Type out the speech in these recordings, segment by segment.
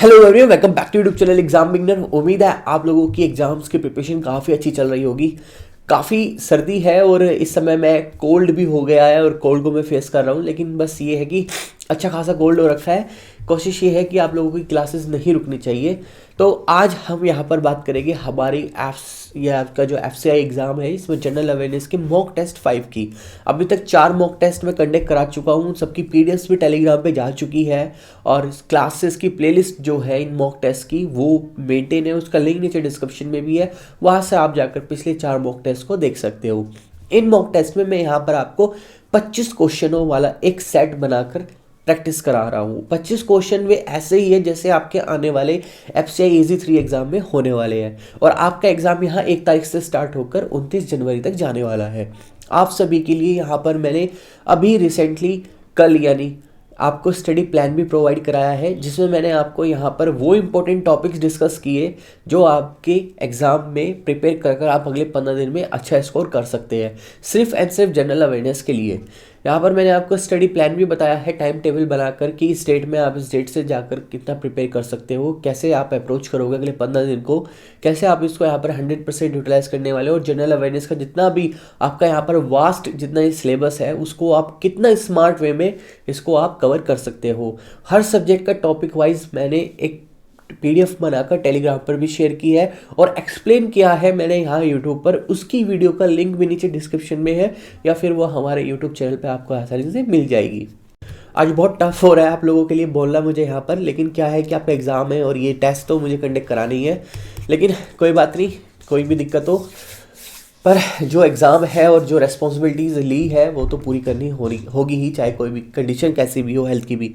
Hello everyone, welcome back to YouTube channel exam beginner. उम्मीद है आप लोगों की एग्जाम्स की प्रिपरेशन काफ़ी अच्छी चल रही होगी। काफ़ी सर्दी है और इस समय मैं कोल्ड भी हो गया है और कोल्ड को मैं फेस कर रहा हूँ, लेकिन बस ये है कि अच्छा खासा कोल्ड हो रखा है। कोशिश ये है कि आप लोगों की क्लासेस नहीं रुकनी चाहिए। तो आज हम यहाँ पर बात करेंगे हमारी एप्स या आपका जो एफसीआई एग्ज़ाम है, इसमें जनरल अवेयरनेस के मॉक टेस्ट 5 की। अभी तक 4 मॉक टेस्ट मैं कंडक्ट करा चुका हूँ, सबकी पीडीएफ्स भी टेलीग्राम पे जा चुकी है और क्लासेस की प्लेलिस्ट जो है इन मॉक टेस्ट की वो मेंटेन है, उसका लिंक नीचे डिस्क्रिप्शन में भी है, वहाँ से आप जाकर पिछले 4 मॉक टेस्ट को देख सकते हो। इन मॉक टेस्ट में मैं यहाँ पर आपको 25 क्वेश्चनों वाला एक सेट बनाकर प्रैक्टिस करा रहा हूँ। 25 क्वेश्चन वे ऐसे ही है जैसे आपके आने वाले एफसीआई इजी 3 एग्जाम में होने वाले हैं और आपका एग्जाम यहाँ 1 तारीख से स्टार्ट होकर 29 जनवरी तक जाने वाला है। आप सभी के लिए यहाँ पर मैंने अभी रिसेंटली कल यानी आपको स्टडी प्लान भी प्रोवाइड कराया है, जिसमें मैंने आपको यहाँ पर वो इम्पोर्टेंट टॉपिक्स डिस्कस किए जो आपके एग्ज़ाम में प्रिपेयर कर आप अगले 15 दिन में अच्छा स्कोर कर सकते हैं, सिर्फ एंड सिर्फ जनरल अवेयरनेस के लिए। यहाँ पर मैंने आपको स्टडी प्लान भी बताया है, टाइम टेबल बनाकर कि इस डेट में आप इस डेट से जाकर कितना प्रिपेयर कर सकते हो, कैसे आप अप्रोच करोगे अगले 15 दिन को, कैसे आप इसको यहाँ पर 100% यूटिलाइज करने वाले हो और जनरल अवेयरनेस का जितना भी आपका यहाँ पर वास्ट जितना ये सिलेबस है उसको आप कितना स्मार्ट वे में इसको आप कवर कर सकते हो। हर सब्जेक्ट का टॉपिक वाइज मैंने एक पीडीएफ बनाकर टेलीग्राम पर भी शेयर की है और एक्सप्लेन किया है मैंने यहाँ यूट्यूब पर। उसकी वीडियो का लिंक भी नीचे डिस्क्रिप्शन में है या फिर वो हमारे यूट्यूब चैनल पे आपको आसानी से मिल जाएगी। आज बहुत टफ हो रहा है आप लोगों के लिए बोलना मुझे यहाँ पर, लेकिन क्या है कि आपका एग्ज़ाम है और ये टेस्ट तो मुझे कंडक्ट करानी है, लेकिन कोई बात नहीं, कोई भी दिक्कत हो पर जो एग्ज़ाम है और जो रेस्पॉन्सिबिलिटीज़ ली है वो तो पूरी करनी होगी ही, चाहे कोई भी कंडीशन कैसी भी हो हेल्थ की भी।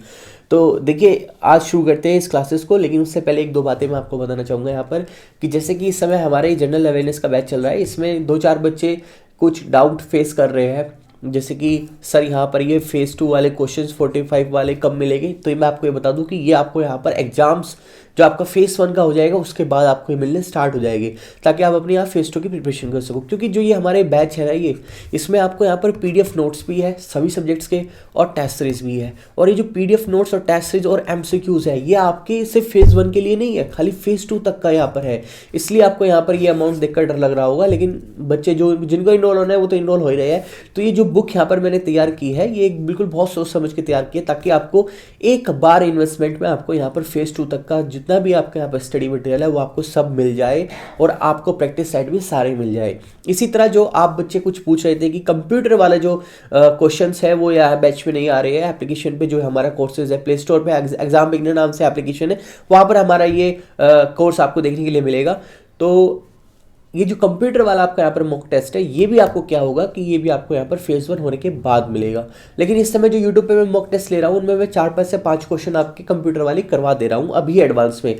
तो देखिए आज शुरू करते हैं इस क्लासेस को, लेकिन उससे पहले एक दो बातें मैं आपको बताना चाहूँगा यहाँ पर कि जैसे कि इस समय हमारे जनरल अवेयरनेस का बैच चल रहा है, इसमें 2-4 बच्चे कुछ डाउट फेस कर रहे हैं, जैसे कि सर यहाँ पर ये फेज़ 2 वाले क्वेश्चंस 45 वाले कब मिलेंगे। तो ये मैं आपको ये बता दूँ कि ये आपको यहाँ पर एग्जाम्स जो आपका फेज़ 1 का हो जाएगा उसके बाद आपको ये मिलने स्टार्ट हो जाएगी, ताकि आप अपने यहाँ फेज़ 2 की प्रिपरेशन कर सको। क्योंकि जो ये हमारे बैच है ना, ये इसमें आपको यहाँ पर पीडीएफ नोट्स भी है सभी सब्जेक्ट्स के और टेस्ट सीरीज भी है, और ये जो पीडीएफ नोट्स और टेस्ट सीरीज और एमसीक्यूज है ये आपके सिर्फ फेज़ 1 के लिए नहीं है, खाली फेज़ 2 तक का यहाँ पर है। इसलिए आपको यहाँ पर ये अमाउंट देखकर डर लग रहा होगा, लेकिन बच्चे जो जिनको इनरोल होना है वो तो इनरोल हो ही रहे हैं। तो ये जो बुक यहाँ पर मैंने तैयार की है ये बिल्कुल बहुत सोच समझ के तैयार की है, ताकि आपको एक बार इन्वेस्टमेंट में आपको यहाँ पर फेज़ 2 तक का जितना भी आपका यहाँ पर स्टडी मटेरियल है वो आपको सब मिल जाए और आपको प्रैक्टिस सेट भी सारे मिल जाए। इसी तरह जो आप बच्चे कुछ पूछ रहे थे कि कंप्यूटर वाला जो क्वेश्चंस है वो यहाँ बैच में नहीं आ रहे हैं, एप्लीकेशन पे जो हमारा कोर्सेज है, प्ले स्टोर पे एग्जाम बिगनर नाम से एप्लीकेशन है, वहाँ पर हमारा ये कोर्स आपको देखने के लिए मिलेगा। तो ये जो कंप्यूटर वाला आपका यहाँ पर मॉक टेस्ट है ये भी आपको क्या होगा कि ये भी आपको यहाँ पर फेज़ 1 होने के बाद मिलेगा। लेकिन इस समय जो यूट्यूब पे मैं मॉक टेस्ट ले रहा हूँ उनमें मैं 4 से 5 क्वेश्चन आपके कंप्यूटर वाली करवा दे रहा हूँ अभी एडवांस में।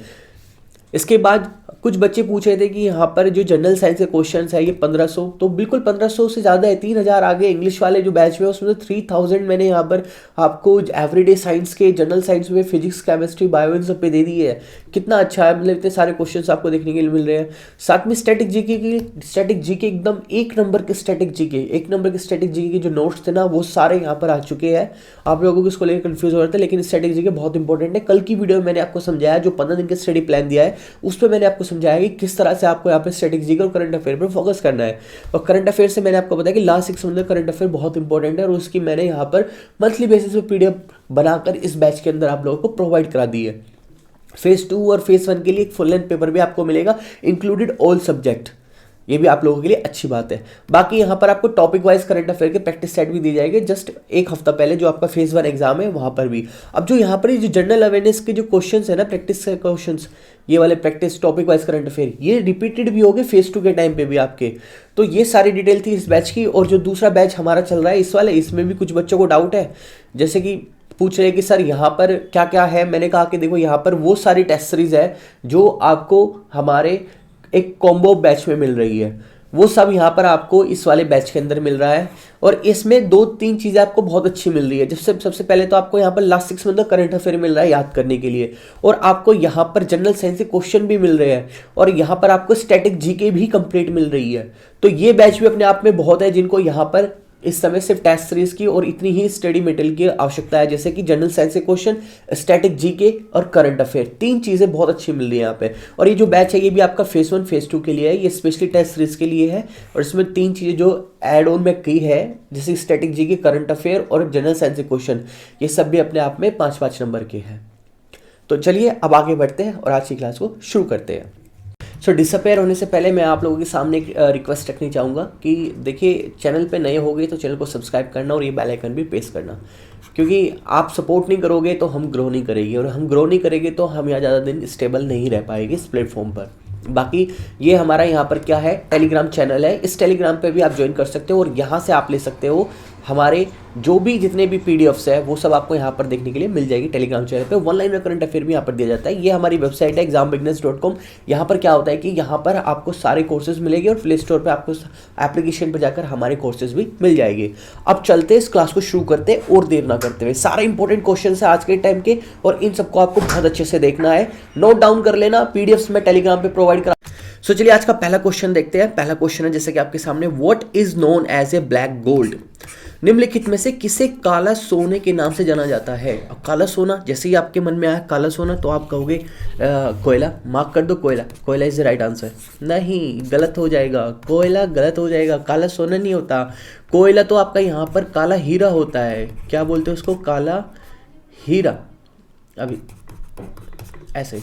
इसके बाद कुछ बच्चे पूछ रहे थे कि यहाँ पर जो जनरल साइंस के क्वेश्चंस है ये 1500, तो बिल्कुल 1500 से ज़्यादा है, 3000 आगे। इंग्लिश वाले जो बैच में उसमें 3000 मैंने यहाँ पर आपको एवरीडे साइंस के जनरल साइंस में फिजिक्स केमिस्ट्री बायो इन सब पे दे दी है। कितना अच्छा है, मतलब इतने सारे क्वेश्चंस आपको देखने के लिए मिल रहे हैं। साथ में स्टैटिक जीके एकदम एक नंबर के स्टैटिक जीके के जो नोट्स थे ना वो सारे यहाँ पर आ चुके हैं। आप लोगों को इसको लेकर कंफ्यूज हो रहे थे, लेकिन स्टैटिक जीके बहुत इंपॉर्टेंट है। कल की वीडियो में मैंने आपको समझाया, जो 15 दिन का स्टडी प्लान दिया है उस पर मैंने आपको समझाया कि किस तरह से आपको यहाँ पे स्टैटिक जीके और करंट अफेयर पर फोकस करना है। और करंट अफेयर से मैंने आपको बताया कि लास्ट 6 मंथ में करंट अफेयर बहुत इंपॉर्टेंट है और उसकी मैंने यहाँ पर मंथली बेसिस पे पीडीएफ बनाकर इस बैच के अंदर आप लोगों को प्रोवाइड करा दी है। फेज़ 2 और फेज़ 1 के लिए एक फुल लेंथ पेपर भी आपको मिलेगा, इंक्लूडेड ऑल सब्जेक्ट। ये भी आप लोगों के लिए अच्छी बात है। बाकी यहाँ पर आपको टॉपिक वाइज करंट अफेयर के प्रैक्टिस सेट भी दी जाएगी जस्ट एक हफ्ता पहले जो आपका फेज़ 1 एग्जाम है वहाँ पर भी। अब जो यहाँ पर जो जनरल अवेयरनेस के जो क्वेश्चंस है ना, प्रैक्टिस क्वेश्चंस, ये वाले practice topic wise current affair ये रिपीटेड भी हो गए फेज़ 2 के टाइम पे भी आपके। तो ये सारी डिटेल थी इस बैच की। और जो दूसरा बैच हमारा चल रहा है इस वाले, इसमें भी कुछ बच्चों को डाउट है, जैसे कि पूछ रहे हैं कि सर यहाँ पर क्या क्या है। मैंने कहा कि देखो यहाँ पर वो सारी टेस्ट सीरीज है जो आपको हमारे एक कॉम्बो बैच में मिल रही है, वो सब यहाँ पर आपको इस वाले बैच के अंदर मिल रहा है। और इसमें 2-3 चीज़ें आपको बहुत अच्छी मिल रही है। जैसे सबसे पहले तो आपको यहाँ पर लास्ट 6 मंथ का करंट अफेयर मिल रहा है याद करने के लिए, और आपको यहाँ पर जनरल साइंस के क्वेश्चन भी मिल रहे हैं, और यहाँ पर आपको स्टैटिक जीके भी कंप्लीट मिल रही है। तो ये बैच भी अपने आप में बहुत है जिनको यहाँ पर इस समय सिर्फ टेस्ट सीरीज की और इतनी ही स्टडी मटेरियल की आवश्यकता है, जैसे कि जनरल साइंस के क्वेश्चन, स्टैटिक जीके और करंट अफेयर। 3 चीज़ें बहुत अच्छी मिल रही है यहाँ पे। और ये जो बैच है ये भी आपका फेज 1 फेज 2 के लिए है, ये स्पेशली टेस्ट सीरीज के लिए है। और इसमें 3 चीज़ें जो एड ऑन में की है, जैसे स्टैटिक जीके, करंट अफेयर और जनरल साइंस के क्वेश्चन, ये सब भी अपने आप में 5-5 नंबर के हैं। तो चलिए अब आगे बढ़ते हैं और आज की क्लास को शुरू करते हैं। सो डिसअपेयर होने से पहले मैं आप लोगों के सामने एक रिक्वेस्ट रखनी चाहूँगा कि देखिए, चैनल पे नए होगे तो चैनल को सब्सक्राइब करना और ये बेल आइकन भी प्रेस करना, क्योंकि आप सपोर्ट नहीं करोगे तो हम ग्रो नहीं करेंगे, और हम ग्रो नहीं करेंगे तो हम यहाँ ज़्यादा दिन स्टेबल नहीं रह पाएंगे इस प्लेटफॉर्म पर। बाकी ये हमारा यहाँ पर क्या है, टेलीग्राम चैनल है। इस टेलीग्राम पे भी आप ज्वाइन कर सकते हो और यहाँ से आप ले सकते हो हमारे जो भी जितने भी पीडीएफ्स है वो सब आपको यहाँ पर देखने के लिए मिल जाएगी टेलीग्राम चैनल पे। 1 लाइन में करंट अफेयर भी यहाँ पर दिया जाता है। ये हमारी वेबसाइट है exambigness.com। यहाँ पर क्या होता है कि यहाँ पर आपको सारे कोर्सेज मिलेंगे और प्ले स्टोर पर आपको एप्लीकेशन पर जाकर हमारे कोर्सेज भी मिल जाएंगे। अब चलते इस क्लास को शुरू करते और देर ना करते हुए। सारे इंपॉर्टेंट क्वेश्चन है आज के टाइम के और इन सबको आपको बहुत अच्छे से देखना है, नोट डाउन कर लेना। पीडीएफ्स में टेलीग्राम पे प्रोवाइड करा। सो चलिए आज का पहला क्वेश्चन देखते हैं। पहला क्वेश्चन है जैसे कि आपके सामने, what is known as a black gold? निम्नलिखित में से किसे काला सोने के नाम से जाना जाता है? अब काला सोना, जैसे ही आपके मन में आया काला सोना तो आप कहोगे कोयला। मार्क कर दो कोयला। कोयला इज द राइट आंसर। नहीं, गलत हो जाएगा, कोयला गलत हो जाएगा। काला सोना नहीं होता कोयला, तो आपका यहाँ पर काला हीरा होता है। क्या बोलते हैं उसको? काला हीरा। अभी ऐसे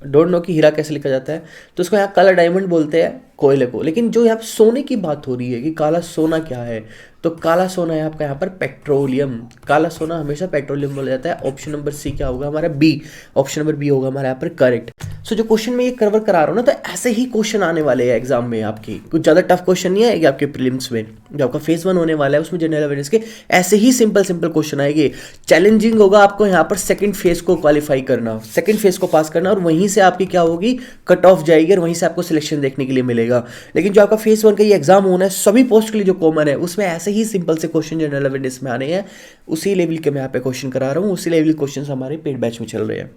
डोंट नो कि हीरा कैसे लिखा जाता है, तो उसको यहाँ काला डायमंड बोलते हैं कोयले को। लेकिन जो यहाँ सोने की बात हो रही है कि काला सोना क्या है, तो काला सोना है आपका यहाँ पर पेट्रोलियम। काला सोना हमेशा पेट्रोलियम बोला जाता है। ऑप्शन नंबर सी क्या होगा हमारा? बी। ऑप्शन नंबर बी होगा हमारा यहाँ पर करेक्ट। सो जो क्वेश्चन में ये कवर करा रहा हूँ ना, तो ऐसे ही क्वेश्चन आने वाले हैं एग्जाम में आपकी। कुछ ज़्यादा टफ क्वेश्चन नहीं आएगा आपके प्रीलिम्स में। जो आपका फेज 1 होने वाला है उसमें जनरल अवेयरनेस के ऐसे ही सिंपल क्वेश्चन आएंगे। चैलेंजिंग होगा आपको यहाँ पर सेकंड फेज को क्वालिफाई करना, सेकंड फेज को पास करना, और वहीं से आपकी क्या होगी, कट ऑफ जाएगी और वहीं से आपको सिलेक्शन देखने के लिए मिलेगा। लेकिन जो आपका फेज 1 का ये एग्जाम होना है सभी पोस्ट के लिए जो कॉमन है, उसमें ऐसे ही सिंपल से क्वेश्चन जनरल अवेयरनेस में आने हैं। उसी लेवल के मैं यहाँ पे क्वेश्चन करा रहा हूँ, उसी लेवल क्वेश्चन हमारे पेड बैच में चल रहे हैं।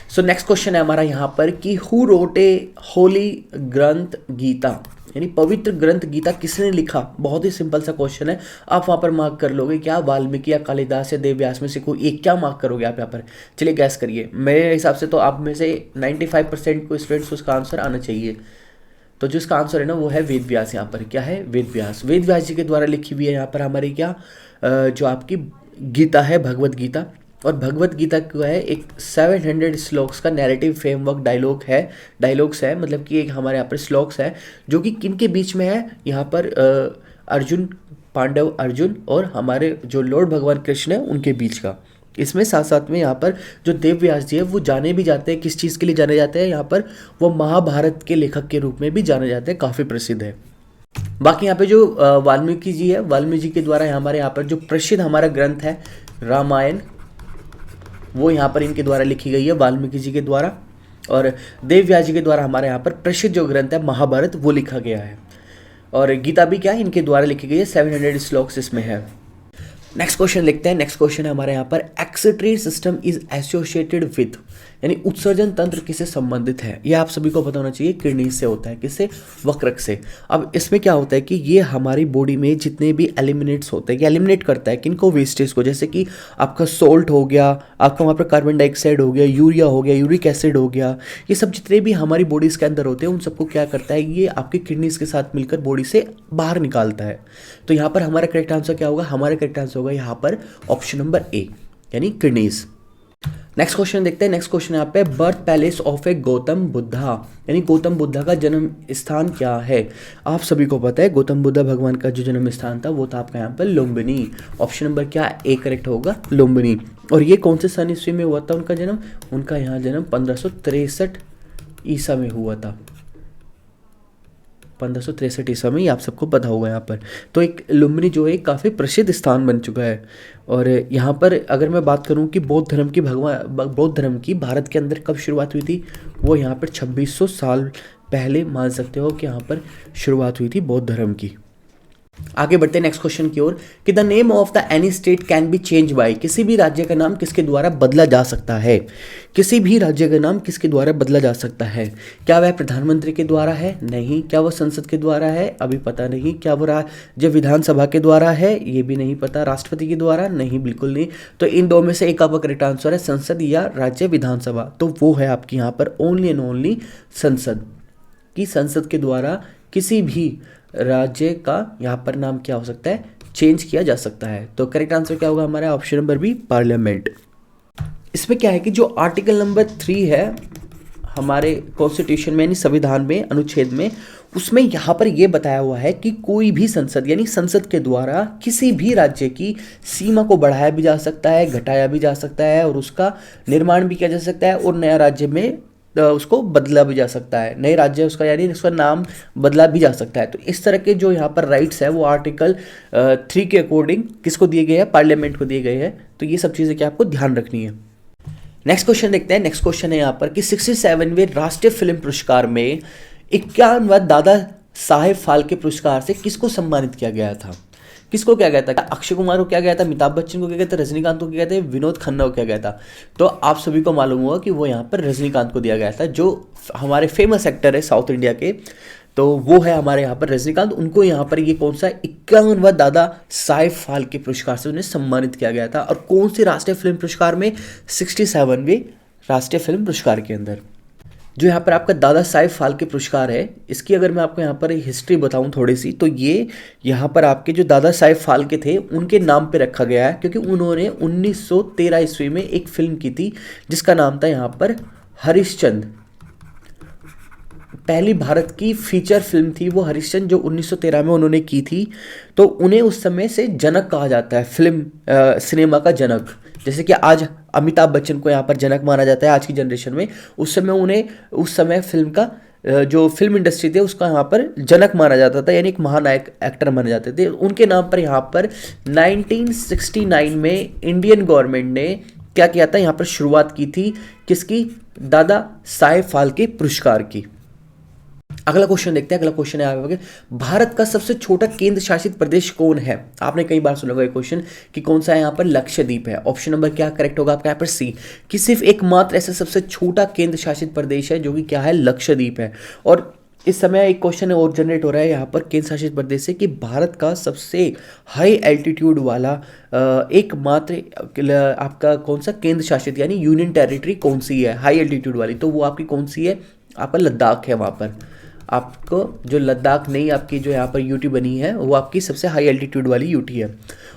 सो नेक्स्ट क्वेश्चन है हमारा यहाँ पर कि हु रोट ए होली ग्रंथ गीता, यानी पवित्र ग्रंथ गीता किसने लिखा? बहुत ही सिंपल सा क्वेश्चन है। आप वहाँ पर मार्क कर लोगे क्या? वाल्मीकि या कालिदास या देव व्यास में से कोई एक, क्या मार्क करोगे आप यहाँ पर? चलिए गैस करिए। मेरे हिसाब से तो आप में से 95% को स्टूडेंट्स उसका आंसर आना चाहिए। तो जो इसका आंसर है ना वो है वेद व्यास। यहाँ पर क्या है? वेद व्यास। वेद व्यास जी के द्वारा लिखी हुई है यहाँ पर हमारी क्या जो आपकी गीता है, भगवत गीता। और भगवत गीता जो है एक 700 श्लोक्स का नैरेटिव फ्रेमवर्क डायलॉग्स है, मतलब कि एक हमारे यहाँ पर श्लोक्स है जो कि किन के बीच में है? यहाँ पर पांडव अर्जुन और हमारे जो लॉर्ड भगवान कृष्ण है उनके बीच का। इसमें साथ साथ में यहाँ पर जो देव व्यास जी है वो जाने भी जाते हैं, किस चीज़ के लिए जाने जाते हैं? यहाँ पर वो महाभारत के लेखक के रूप में भी जाने जाते हैं, काफ़ी प्रसिद्ध है। बाकी यहाँ पे जो वाल्मीकि जी है, वाल्मीकि जी के द्वारा हमारे यहाँ पर जो प्रसिद्ध हमारा ग्रंथ है रामायण, वो यहाँ पर इनके द्वारा लिखी गई है, वाल्मीकि जी के द्वारा। और देव व्यास जी के द्वारा हमारे यहाँ पर प्रसिद्ध जो ग्रंथ है महाभारत वो लिखा गया है। और गीता भी क्या है? इनके द्वारा लिखी गई है, 700 श्लोक्स इसमें है। नेक्स्ट क्वेश्चन लिखते हैं। नेक्स्ट क्वेश्चन है हमारे यहाँ पर, excretory system is associated with, यानी उत्सर्जन तंत्र किससे संबंधित है? ये आप सभी को पता होना चाहिए, किडनी से होता है। किससे? वक्रक से। अब इसमें क्या होता है कि ये हमारी बॉडी में जितने भी एलिमिनेट्स होते हैं, एलिमिनेट करता है किनको? वेस्टेज को। जैसे कि आपका सोल्ट हो गया, आपका वहाँ पर कार्बन डाइऑक्साइड हो गया, यूरिया हो गया, यूरिक एसिड हो गया, ये सब जितने भी हमारी बॉडीज़ के अंदर होते हैं उन सबको क्या करता है, ये आपकी किडनीज के साथ मिलकर बॉडी से बाहर निकालता है। तो यहाँ पर हमारा करेक्ट आंसर क्या होगा? हमारा करेक्ट आंसर होगा यहाँ पर ऑप्शन नंबर ए, यानी किडनीज। नेक्स्ट क्वेश्चन देखते हैं। नेक्स्ट क्वेश्चन यहाँ पे, बर्थ पैलेस ऑफ ए गौतम बुद्धा, यानी गौतम बुद्धा का जन्म स्थान क्या है? आप सभी को पता है गौतम बुद्धा भगवान का जो जन्म स्थान था वो था आपका यहाँ पर लुम्बिनी। ऑप्शन नंबर क्या ए करेक्ट होगा? लुम्बिनी। और ये कौन से सन ईस्वी में हुआ था उनका जन्म? उनका यहाँ जन्म 1563 ईसा में हुआ था। 1563 ईसा में, आप सबको पता होगा यहाँ पर। तो एक लुम्बिनी जो है काफ़ी प्रसिद्ध स्थान बन चुका है। और यहाँ पर अगर मैं बात करूँ कि बौद्ध धर्म की भारत के अंदर कब शुरुआत हुई थी, वो यहाँ पर 2600 साल पहले मान सकते हो कि यहाँ पर शुरुआत हुई थी बौद्ध धर्म की। आगे बढ़ते हैं नेक्स्ट क्वेश्चन की ओर कि the name of the any state can be change bye, किसी भी राज्य का नाम किसके द्वारा बदला जा सकता है? किसी भी राज्य का नाम किसके द्वारा बदला जा सकता है? क्या वह प्रधानमंत्री के द्वारा है? नहीं। क्या वह संसद के द्वारा है? अभी पता नहीं। क्या वह राज्य विधानसभा के द्वारा है? ये भी नहीं पता। राष्ट्रपति के द्वारा? नहीं, बिल्कुल नहीं। तो इन दो में से एक आपका करेक्ट आंसर है संसद या राज्य विधानसभा। तो वो है आपकी यहाँ पर ओनली एंड ओनली संसद, कि संसद के द्वारा किसी भी राज्य का यहाँ पर नाम क्या हो सकता है? चेंज किया जा सकता है। तो करेक्ट आंसर क्या होगा हमारा? Option number B, parliament. इसमें क्या है कि जो आर्टिकल नंबर 3 है हमारे कॉन्स्टिट्यूशन में यानी संविधान में अनुच्छेद में, उसमें यहाँ पर यह बताया हुआ है कि कोई भी संसद यानी संसद के द्वारा किसी भी राज्य की सीमा को बढ़ाया भी जा सकता है, घटाया भी जा सकता है, और उसका निर्माण भी किया जा सकता है, और नया राज्य में उसको बदला भी जा सकता है, नए राज्य उसका यानी उसका नाम बदला भी जा सकता है। तो इस तरह के जो यहाँ पर राइट्स है वो आर्टिकल 3 के अकॉर्डिंग किसको दिए गए हैं? पार्लियामेंट को दिए गए हैं। तो ये सब चीज़ें क्या आपको ध्यान रखनी है। नेक्स्ट क्वेश्चन देखते हैं। नेक्स्ट क्वेश्चन है यहाँ पर कि 67वें राष्ट्रीय फिल्म पुरस्कार में 51वां दादा साहेब फाल्के पुरस्कार से किसको सम्मानित किया गया था? किसको क्या गया था? अक्षय कुमार को क्या गया था? अमिताभ बच्चन को क्या गया था? रजनीकांत को क्या गया था? विनोद खन्ना को क्या गया था? तो आप सभी को मालूम होगा कि वो यहाँ पर रजनीकांत को दिया गया था, जो हमारे फेमस एक्टर है साउथ इंडिया के। तो वो है हमारे यहाँ पर रजनीकांत। उनको यहाँ पर ये कौन सा 51वां दादा साहेब फाल्के पुरस्कार से उन्हें सम्मानित किया गया था, और कौन से राष्ट्रीय फिल्म पुरस्कार में? 67वें राष्ट्रीय फिल्म पुरस्कार के अंदर। जो यहाँ पर आपका दादा साहेब फाल्के पुरस्कार है, इसकी अगर मैं आपको यहाँ पर हिस्ट्री बताऊँ थोड़ी सी, तो ये यहाँ पर आपके जो दादा साहेब फाल्के थे उनके नाम पे रखा गया है, क्योंकि उन्होंने 1913 ईस्वी में एक फिल्म की थी जिसका नाम था यहाँ पर हरिश्चंद्र। पहली भारत की फीचर फिल्म थी वो हरिश्चंद्र, जो 1913 में उन्होंने की थी। तो उन्हें उस समय से जनक कहा जाता है, फिल्म सिनेमा का जनक। जैसे कि आज अमिताभ बच्चन को यहाँ पर जनक माना जाता है आज की जनरेशन में, उस समय उन्हें उस समय फिल्म का जो फिल्म इंडस्ट्री थे उसका यहाँ पर जनक माना जाता था, यानी एक महानायक एक्टर माने जाते थे। उनके नाम पर यहाँ पर 1969 में इंडियन गवर्नमेंट ने क्या किया था? यहाँ पर शुरुआत की थी किसकी? दादा साहेब फाल्के पुरस्कार की। अगला क्वेश्चन देखते हैं। अगला क्वेश्चन है आगे, भारत का सबसे छोटा केंद्र शासित प्रदेश कौन है? आपने कई बार सुना होगा ये क्वेश्चन कि कौन सा है यहाँ पर? लक्षद्वीप है। ऑप्शन नंबर क्या करेक्ट होगा आपका यहाँ पर? सी, कि सिर्फ एकमात्र ऐसा सबसे छोटा केंद्र शासित प्रदेश है जो कि क्या है? लक्षद्वीप है। और इस समय एक क्वेश्चन और जनरेट हो रहा है यहाँ पर केंद्र शासित प्रदेश से कि भारत का सबसे हाई एल्टीट्यूड वाला एकमात्र आपका कौन सा केंद्र शासित यानी यूनियन टेरिटरी कौन सी है हाई एल्टीट्यूड वाली? तो वो आपकी कौन सी है? आपका लद्दाख है। वहाँ पर आपको जो लद्दाख नहीं आपकी जो यहाँ पर यूटी बनी है वो आपकी सबसे हाई एल्टीट्यूड वाली यूटी है।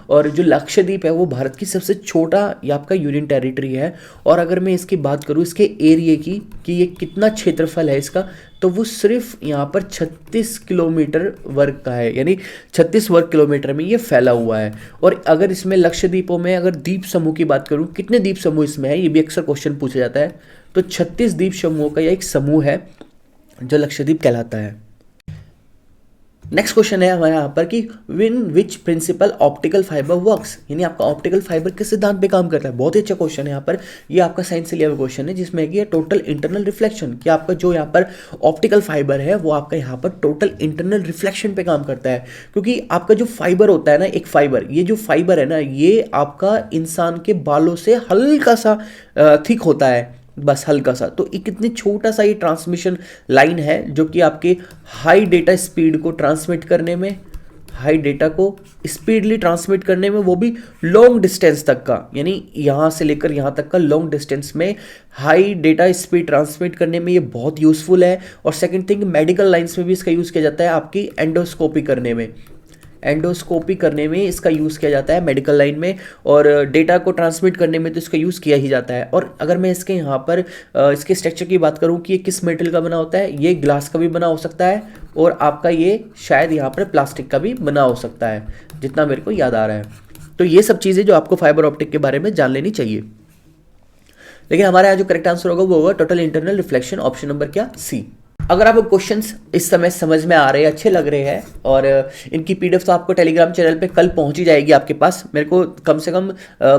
और जो लक्षद्वीप है वो भारत की सबसे छोटा ये आपका यूनियन टेरिटरी है। और अगर मैं इसकी बात करूँ इसके एरिया की कि ये कितना क्षेत्रफल है इसका, तो वो सिर्फ यहाँ पर 36 किलोमीटर वर्ग का है, यानी 36 वर्ग किलोमीटर में ये फैला हुआ है। और अगर इसमें लक्षद्वीपों में अगर द्वीप समूह की बात करूँ, कितने द्वीप समूह इसमें है, ये भी अक्सर क्वेश्चन पूछा जाता है। तो 36 द्वीप समूहों का यह एक समूह है जो लक्षद्वीप कहलाता है। नेक्स्ट क्वेश्चन है हमारे यहाँ पर कि win which principle optical fibre works, यानी आपका ऑप्टिकल फाइबर किस सिद्धांत पे काम करता है? बहुत ही अच्छा क्वेश्चन है यहाँ पर। ये आपका साइंस से लिया हुआ क्वेश्चन है जिसमें कि टोटल इंटरनल रिफ्लेक्शन, कि आपका जो यहाँ पर ऑप्टिकल फाइबर है वो आपका यहाँ पर टोटल इंटरनल रिफ्लेक्शन पे काम करता है। क्योंकि आपका जो फाइबर होता है ना, एक फाइबर, ये जो फाइबर है ना ये आपका इंसान के बालों से हल्का सा थिक होता है, बस हल्का सा। तो एक इतनी छोटा सा ये ट्रांसमिशन लाइन है जो कि आपके हाई डेटा स्पीड को ट्रांसमिट करने में, हाई डेटा को स्पीडली ट्रांसमिट करने में, वो भी लॉन्ग डिस्टेंस तक का, यानी यहाँ से लेकर यहाँ तक का लॉन्ग डिस्टेंस में हाई डेटा स्पीड ट्रांसमिट करने में ये बहुत यूज़फुल है। और सेकंड थिंग, मेडिकल लाइंस में भी इसका यूज़ किया जाता है, आपकी एंडोस्कोपी करने में, एंडोस्कोपी करने में इसका यूज़ किया जाता है मेडिकल लाइन में, और डेटा को ट्रांसमिट करने में तो इसका यूज़ किया ही जाता है। और अगर मैं इसके यहाँ पर इसके स्ट्रक्चर की बात करूँ कि ये किस मेटल का बना होता है, ये ग्लास का भी बना हो सकता है, और आपका ये शायद यहाँ पर प्लास्टिक का भी बना हो सकता है, जितना मेरे को याद आ रहा है। तो ये सब चीज़ें जो आपको फाइबर ऑप्टिक के बारे में जान लेनी चाहिए। लेकिन हमारे यहाँ जो करेक्ट आंसर होगा वो होगा total internal reflection, option number क्या? सी। अगर आपको क्वेश्चंस इस समय समझ में आ रहे हैं, अच्छे लग रहे हैं, और इनकी पीडीएफ तो आपको टेलीग्राम चैनल पे कल पहुंच ही जाएगी आपके पास। मेरे को कम से कम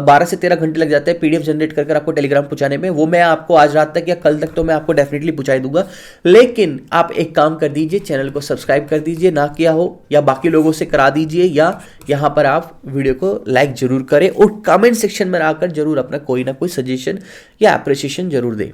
12 से 13 घंटे लग जाते हैं पीडीएफ जनरेट कर आपको टेलीग्राम पहुंचाने में। वो मैं आपको आज रात तक या कल तक तो मैं आपको डेफिनेटली पहुंचा दूंगा। लेकिन आप एक काम कर दीजिए, चैनल को सब्सक्राइब कर दीजिए, ना किया हो या बाकी लोगों से करा दीजिए, या यहाँ पर आप वीडियो को लाइक जरूर करें और कमेंट सेक्शन में आकर जरूर अपना कोई ना कोई सजेशन या अप्रिसिएशन जरूर दें।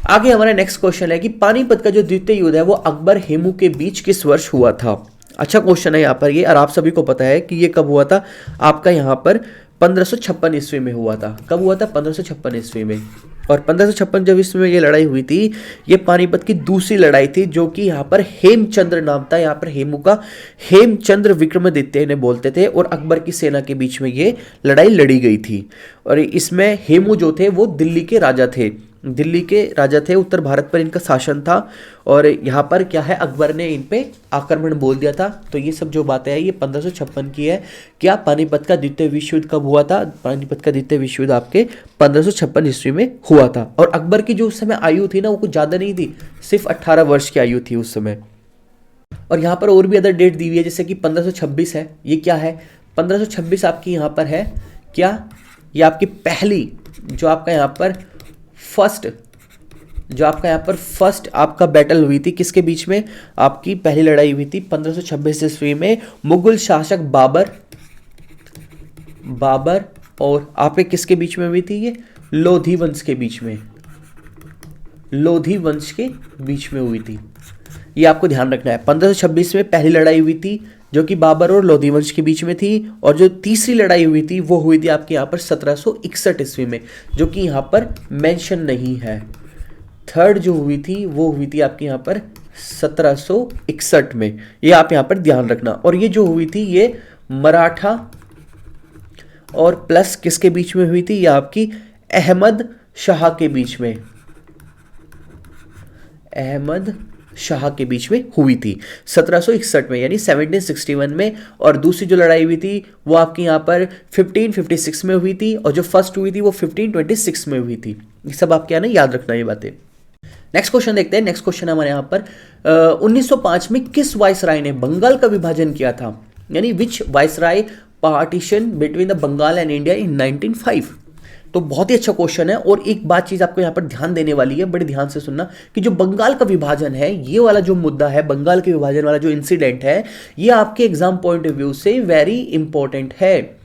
आगे हमारा नेक्स्ट क्वेश्चन है कि पानीपत का जो द्वितीय युद्ध है वो अकबर हेमू के बीच किस वर्ष हुआ था। अच्छा क्वेश्चन है यहाँ पर ये, और आप सभी को पता है कि ये कब हुआ था। आपका यहाँ पर 1556 ईस्वी में हुआ था। कब हुआ था? 1556 ईस्वी में। और 1556 जब ईस्वी में ये लड़ाई हुई थी, ये पानीपत की दूसरी लड़ाई थी, जो कि यहाँ पर हेमचंद्र नाम था यहाँ पर हेमू का, हेमचंद्र विक्रमादित्य ने बोलते थे, और अकबर की सेना के बीच में ये लड़ाई लड़ी गई थी। और इसमें हेमू जो थे वो दिल्ली के राजा थे, उत्तर भारत पर इनका शासन था। और यहाँ पर क्या है, अकबर ने इन पे आक्रमण बोल दिया था। तो ये सब जो बातें हैं ये 1556 की है। क्या पानीपत का द्वितीय विश्व युद्ध कब हुआ था? पानीपत का द्वितीय विश्व युद्ध आपके 1556 ईस्वी में हुआ था। और अकबर की जो उस समय आयु थी ना, वो कुछ ज्यादा नहीं थी, सिर्फ 18 वर्ष की आयु थी उस समय। और यहाँ पर और भी अदर डेट दी हुई है, जैसे कि 1526 है। ये क्या है? 1526 आपकी यहाँ पर है क्या, ये आपकी पहली जो आपका यहाँ पर फर्स्ट आपका बैटल हुई थी, किसके बीच में? आपकी पहली लड़ाई हुई थी 1526 ईस्वी में मुगल शासक बाबर और आपके किसके बीच में हुई थी? ये लोधी वंश के बीच में हुई थी। ये आपको ध्यान रखना है। 1526 में पहली लड़ाई हुई थी जो कि बाबर और लोधी वंश के बीच में थी, और जो तीसरी लड़ाई हुई थी वो हुई थी आपके यहाँ पर 1761 ईस्वी में, जो कि यहाँ पर मेंशन नहीं है। थर्ड जो हुई थी वो हुई थी आपके यहाँ पर 1761 में, ये आप यहाँ पर ध्यान रखना। और ये जो हुई थी ये मराठा और प्लस किसके बीच में हुई थी? ये आपकी अहमद शाह के बीच में, हुई थी 1761 में, यानी 1761 में। और दूसरी जो लड़ाई हुई थी वो आपकी यहाँ पर 1556 में हुई थी, और जो फर्स्ट हुई थी वो 1526 में हुई थी। ये सब आप क्या ना याद रखना ये बातें। नेक्स्ट क्वेश्चन देखते हैं। नेक्स्ट क्वेश्चन हमारे यहाँ पर 1905 में किस वायसराय ने बंगाल का विभाजन किया था? यानी which viceroy partition between the Bengal and India in 1905। तो बहुत ही अच्छा क्वेश्चन है। और एक बात चीज आपको यहाँ पर ध्यान देने वाली है, बड़े ध्यान से सुनना, कि जो बंगाल का विभाजन है, ये वाला जो मुद्दा है, बंगाल के विभाजन वाला जो इंसिडेंट है, ये आपके एग्जाम पॉइंट ऑफ व्यू से वेरी इंपॉर्टेंट है।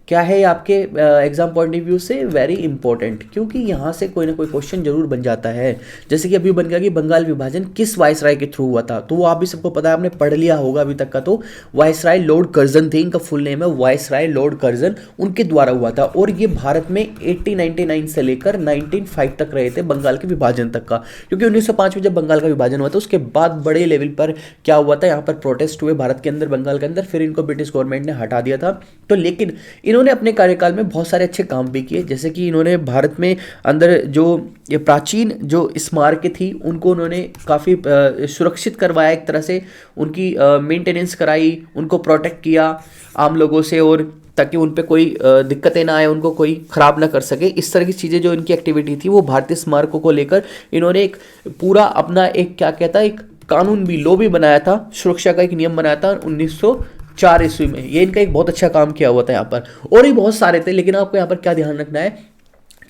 क्या है आपके एग्जाम पॉइंट ऑफ व्यू से वेरी इंपॉर्टेंट, क्योंकि यहाँ से कोई ना कोई क्वेश्चन जरूर बन जाता है। जैसे कि अभी बन गया कि बंगाल विभाजन किस वायसराय के थ्रू हुआ था, तो वो आप भी सबको पता है, आपने पढ़ लिया होगा अभी तक का। तो वायसराय लॉर्ड कर्जन थे, इनका फुल नेम है वायसराय लॉर्ड कर्जन, उनके द्वारा हुआ था। और ये भारत में 1899 से लेकर 1905 तक रहे थे, बंगाल के विभाजन तक का। क्योंकि 1905 में जब बंगाल का विभाजन हुआ था, उसके बाद बड़े लेवल पर क्या हुआ था, यहाँ पर प्रोटेस्ट हुए भारत के अंदर, बंगाल के अंदर, फिर इनको ब्रिटिश गवर्नमेंट ने हटा दिया था। तो लेकिन इन्होंने अपने कार्यकाल में बहुत सारे अच्छे काम भी किए, जैसे कि इन्होंने भारत में अंदर जो ये प्राचीन जो स्मारकें थी उनको उन्होंने काफ़ी सुरक्षित करवाया, एक तरह से उनकी मेंटेनेंस कराई, उनको प्रोटेक्ट किया आम लोगों से, और ताकि उन पे कोई दिक्कतें ना आए, उनको कोई ख़राब ना कर सके। इस तरह की चीज़ें जो इनकी एक्टिविटी थी वो भारतीय स्मारकों को लेकर इन्होंने एक पूरा अपना एक क्या कहता है एक कानून भी, लॉ भी बनाया था, सुरक्षा का एक नियम बनाया था 1904 ईस्वी में। ये इनका एक बहुत अच्छा काम किया हुआ था यहाँ पर, और भी बहुत सारे थे। लेकिन आपको यहाँ पर क्या ध्यान रखना है